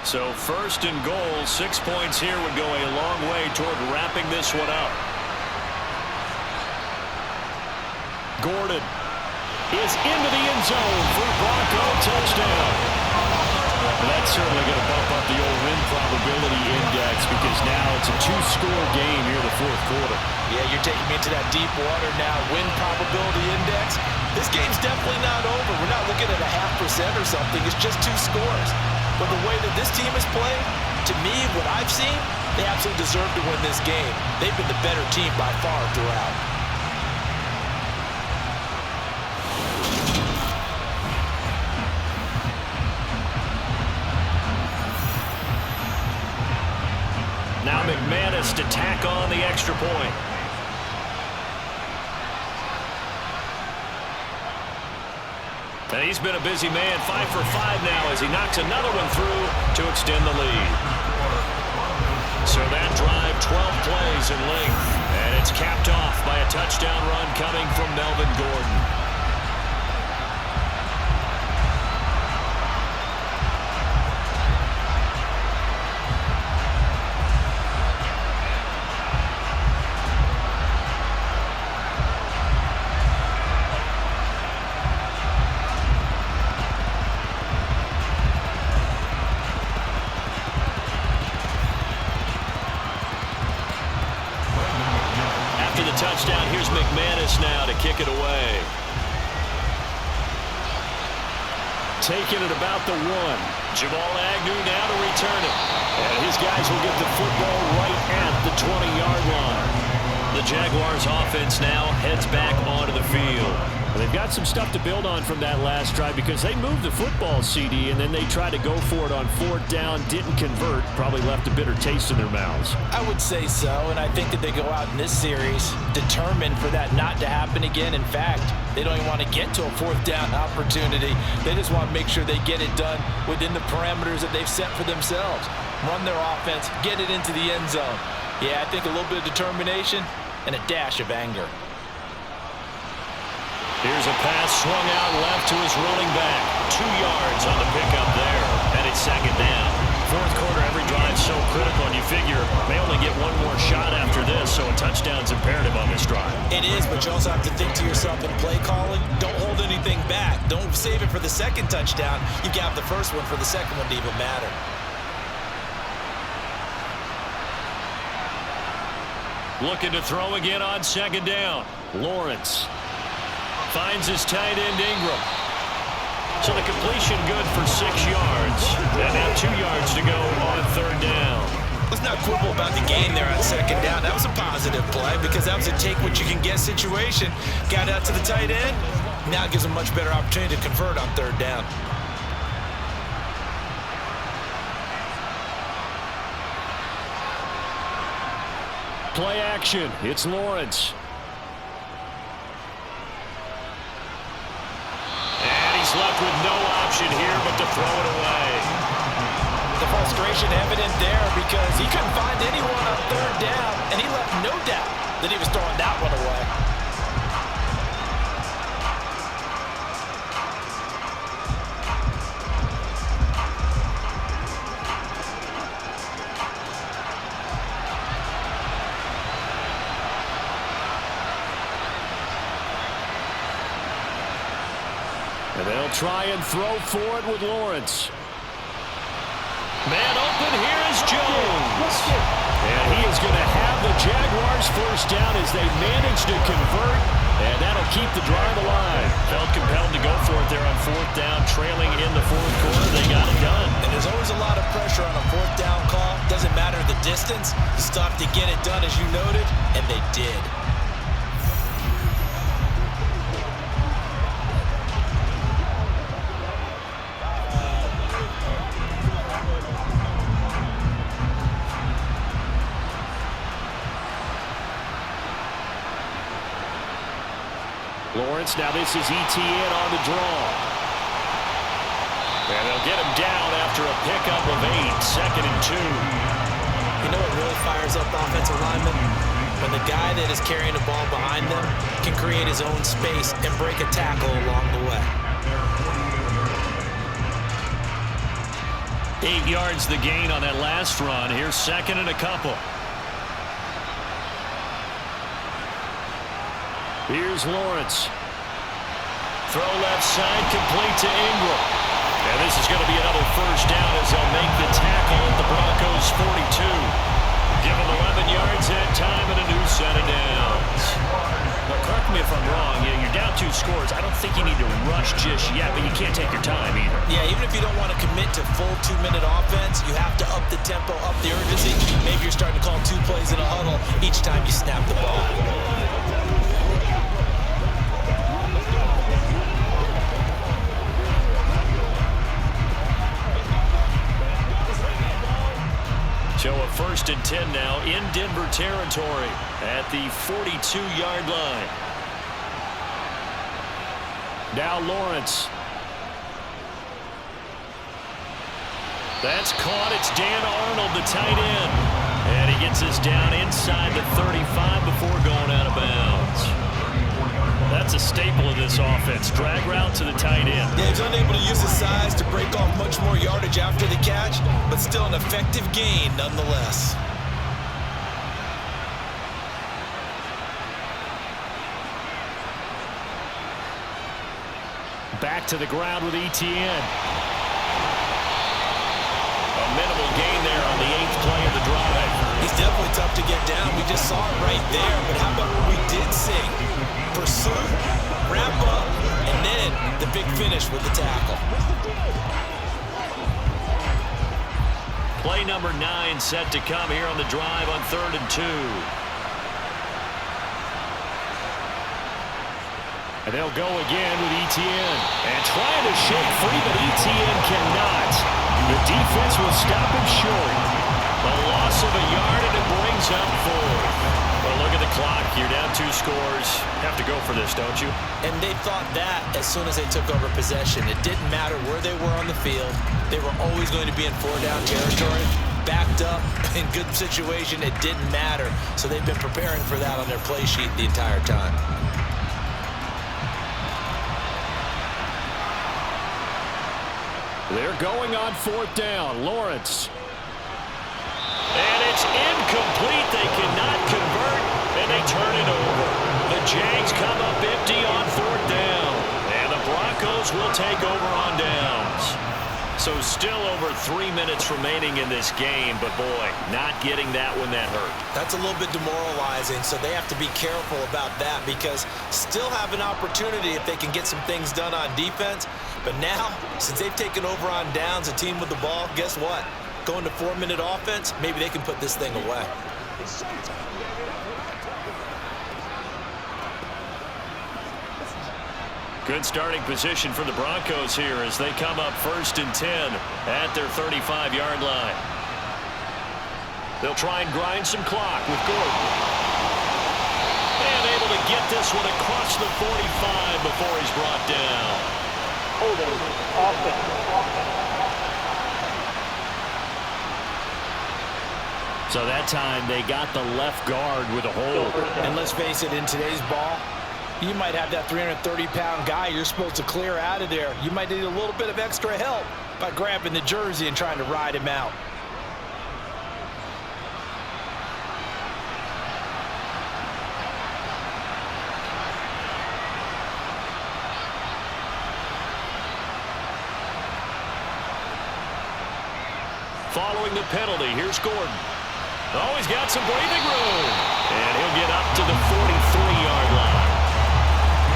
So 1st and goal, 6 points here would go a long way toward wrapping this one up. Gordon is into the end zone for a Bronco touchdown. That's certainly going to bump up the old win probability index because now it's a 2-score game here in the 4th quarter. Yeah, you're taking me into that deep water now. Win probability index. This game's definitely not over. We're not looking at a 0.5% or something. It's just 2 scores. But the way that this team is playing, to me, what I've seen, they absolutely deserve to win this game. They've been the better team by far throughout. Now McManus to tack on the extra point. And he's been a busy man, 5 for 5 now as he knocks another one through to extend the lead. So that drive, 12 plays in length, and it's capped off by a touchdown run coming from Melvin Gordon. Touchdown. Here's McManus now to kick it away. Taking it about the 1. Jamal Agnew now to return it. And his guys will get the football right at the 20-yard line. The Jaguars offense now heads back onto the field. They've got some stuff to build on from that last drive because they moved the football, CD, and then they tried to go for it on 4th down, didn't convert, probably left a bitter taste in their mouths. I would say so, and I think that they go out in this series determined for that not to happen again. In fact, they don't even want to get to a 4th down opportunity. They just want to make sure they get it done within the parameters that they've set for themselves. Run their offense, get it into the end zone. Yeah, I think a little bit of determination and a dash of anger. Here's a pass swung out left to his running back. 2 yards on the pickup there, and it's 2nd down. 4th quarter, every drive's so critical, and you figure they only get one more shot after this, so a touchdown's imperative on this drive. It is, but you also have to think to yourself in play calling, don't hold anything back. Don't save it for the 2nd touchdown. You got the first one for the 2nd one to even matter. Looking to throw again on second down. Lawrence finds his tight end Ingram. So the completion good for 6 yards. And now 2 yards to go on third down. Let's not quibble about the gain there on second down. That was a positive play because that was a take-what-you-can-get situation. Got out to the tight end. Now it gives him a much better opportunity to convert on third down. Play action. It's Lawrence. And he's left with no option here but to throw it away. The frustration evident there because he couldn't find anyone on third down, and he left no doubt that he was throwing that one away. And they'll try and throw for it with Lawrence. Man open, here is Jones. And he is going to have the Jaguars first down as they manage to convert. And that'll keep the drive alive. Felt compelled to go for it there on fourth down, trailing in the fourth quarter. They got it done. And there's always a lot of pressure on a fourth down call. Doesn't matter the distance. You still have to get it done, as you noted, and they did. Lawrence, now this is ETN on the draw. And they'll get him down after a pickup of 8, 2nd and 2. You know what really fires up offensive linemen? When the guy that is carrying the ball behind them can create his own space and break a tackle along the way. 8 yards the gain on that last run. Here's 2nd and a couple. Here's Lawrence. Throw left side, complete to Ingram. And this is going to be another first down as they'll make the tackle at the Broncos 42. Give them 11 yards at time and a new set of downs. Now, correct me if I'm wrong. You're down 2 scores. I don't think you need to rush just yet, but you can't take your time either. Yeah, even if you don't want to commit to full 2-minute offense, you have to up the tempo, up the urgency. Maybe you're starting to call 2 plays in a huddle each time you snap the ball. So a 1st and 10 now in Denver territory at the 42-yard line. Now Lawrence. That's caught. It's Dan Arnold, the tight end. And he gets us down inside the 35 before going out of bounds. That's a staple of this offense. Drag route to the tight end. Yeah, he's unable to use his size to break off much more yardage after the catch, but still an effective gain nonetheless. Back to the ground with ETN. A minimal gain there on the 8th play of the drive. He's definitely tough to get down. We just saw it right there, but how about what we did see? Pursuit, wrap up, and then the big finish with the tackle. Play number 9 set to come here on the drive on 3rd and 2. And they'll go again with ETN. And trying to shake free, but ETN cannot. The defense will stop him short. A loss of a yard, and it brings up 4th. Well, look at the clock. You're down 2 scores. Have to go for this, don't you? And they thought that as soon as they took over possession. It didn't matter where they were on the field. They were always going to be in 4-down territory. Backed up, in good situation, it didn't matter. So they've been preparing for that on their play sheet the entire time. They're going on 4th down. Lawrence. And it's incomplete. They cannot convert, and they turn it over. The Jags come up empty on 4th down, and the Broncos will take over on downs. So still over 3 minutes remaining in this game, but boy, not getting that one that hurt. That's a little bit demoralizing, so they have to be careful about that because still have an opportunity if they can get some things done on defense. But now, since they've taken over on downs, a team with the ball, guess what? Going to 4-minute offense, maybe they can put this thing away. Good starting position for the Broncos here as they come up 1st and 10 at their 35-yard line. They'll try and grind some clock with Gordon. And able to get this one across the 45 before he's brought down. Holding offense. So that time they got the left guard with a hold. And let's face it, in today's ball, you might have that 330-pound guy you're supposed to clear out of there. You might need a little bit of extra help by grabbing the jersey and trying to ride him out. Following the penalty, here's Gordon. Oh, he's got some breathing room. And he'll get up to the 43-yard line.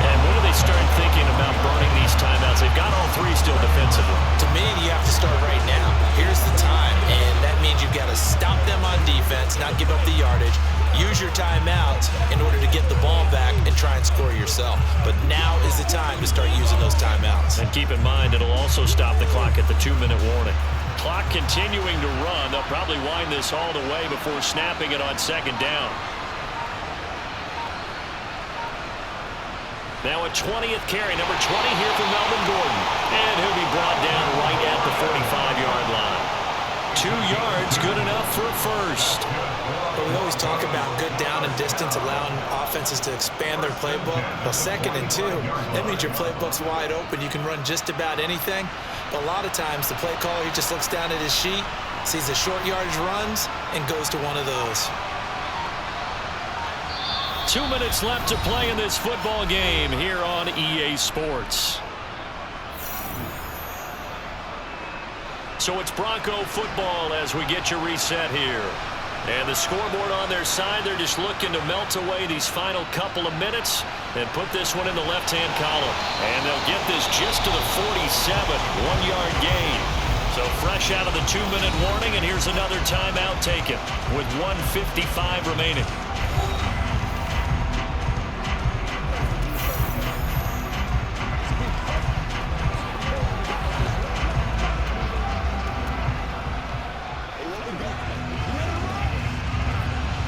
And when do they start thinking about burning these timeouts? They've got all three still defensively. To me, you have to start right now. Here's the time, and that means you've got to stop them on defense, not give up the yardage. Use your timeouts in order to get the ball back and try and score yourself. But now is the time to start using those timeouts. And keep in mind, it'll also stop the clock at the 2-minute warning. Clock continuing to run. They'll probably wind this all the way before snapping it on 2nd down. Now a 20th carry, number 20 here for Melvin Gordon. And he'll be brought down right at the 45-yard line. 2 yards, good enough for a first. But we always talk about good down and distance, allowing offenses to expand their playbook. Well, 2nd and 2, that means your playbook's wide open. You can run just about anything. But a lot of times, the play caller, he just looks down at his sheet, sees the short yardage runs, and goes to one of those. 2 minutes left to play in this football game here on EA Sports. So it's Bronco football as we get you reset here. And the scoreboard on their side, they're just looking to melt away these final couple of minutes and put this one in the left-hand column. And they'll get this just to the 47, 1-yard gain. So fresh out of the 2-minute warning, and here's another timeout taken with 1:55 remaining.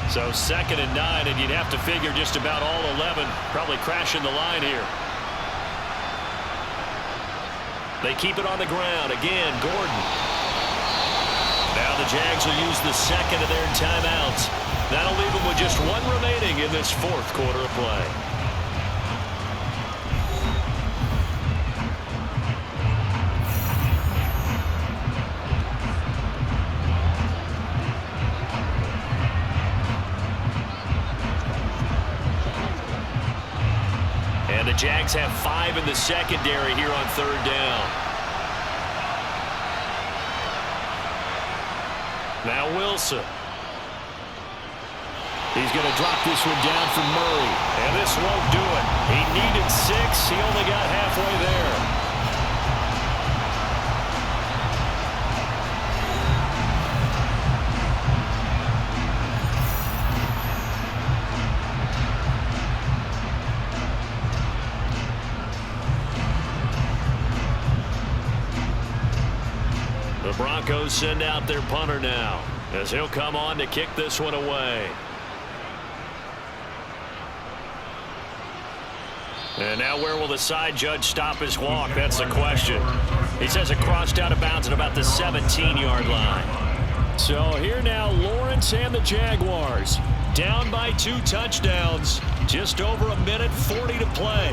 So 2nd and 9, and you'd have to figure just about all 11 probably crashing the line here. They keep it on the ground. Again, Gordon. Now the Jags will use the 2nd of their timeouts. That'll leave them with just 1 remaining in this 4th quarter of play. The Jags have 5 in the secondary here on 3rd down. Now Wilson. He's going to drop this one down for Murray. And this won't do it. He needed 6. He only got halfway there. The Broncos send out their punter now as he'll come on to kick this one away. And now where will the side judge stop his walk? That's the question. He says it crossed out of bounds at about the 17-yard line. So here now Lawrence and the Jaguars down by 2 touchdowns. Just over 1:40 to play.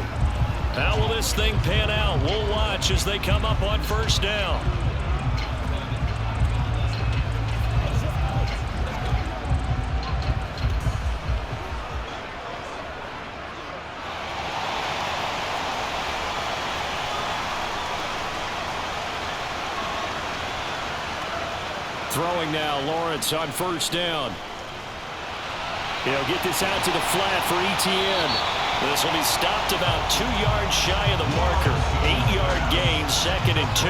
How will this thing pan out? We'll watch as they come up on 1st down. Throwing now, Lawrence on first down. He'll get this out to the flat for Etienne. This will be stopped about 2 yards shy of the marker. 8-yard gain, 2nd and 2.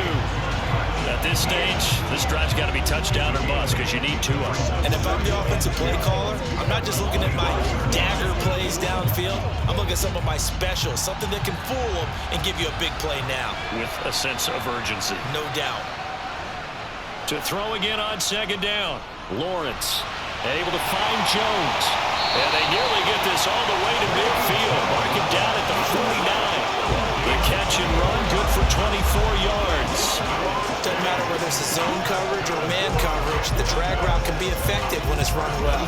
At this stage, this drive's got to be touchdown or bust because you need 2 of them. And if I'm the offensive play caller, I'm not just looking at my dagger plays downfield. I'm looking at some of my specials, something that can fool them and give you a big play now. With a sense of urgency. No doubt. To throw again on 2nd down. Lawrence able to find Jones. And they nearly get this all the way to midfield. Mark him down at the 49. The catch and run, good for 24 yards. Doesn't matter whether it's a zone coverage or man coverage, the drag route can be effective when it's run well.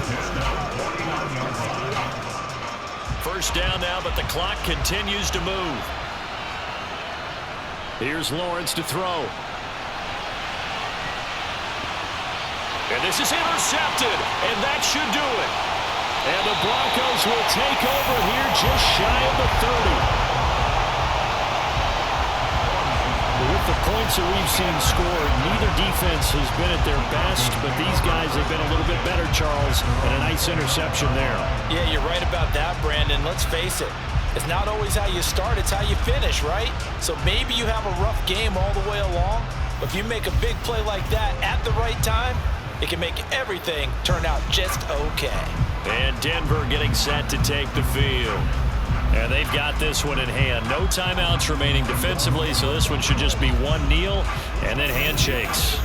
First down now, but the clock continues to move. Here's Lawrence to throw. And this is intercepted, and that should do it. And the Broncos will take over here just shy of the 30. With the points that we've seen scored, neither defense has been at their best, but these guys have been a little bit better, Charles, and a nice interception there. Yeah, you're right about that, Brandon. Let's face it. It's not always how you start, it's how you finish, right? So maybe you have a rough game all the way along, but if you make a big play like that at the right time, it can make everything turn out just okay. And Denver getting set to take the field. And they've got this one in hand. No timeouts remaining defensively, so this one should just be one kneel and then handshakes.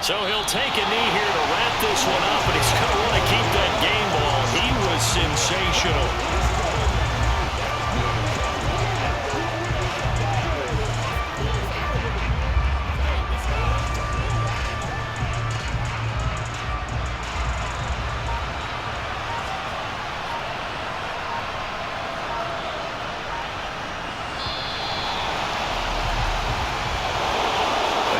So he'll take a knee here to wrap this one up, but he's going to want to keep that game ball. He was sensational.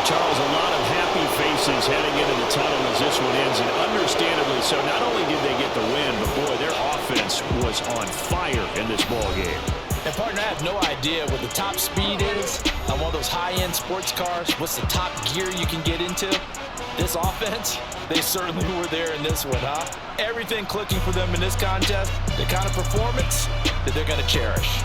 Charles, a lot of happy faces heading into the tunnel as this one ends, and understandably so. Not only did they get the win, but boy, their offense was on fire in this ball game. And partner, I have no idea what the top speed is on one of those high-end sports cars. What's the top gear you can get into? This offense, they certainly were there in this one, huh? Everything clicking for them in this contest, the kind of performance that they're going to cherish.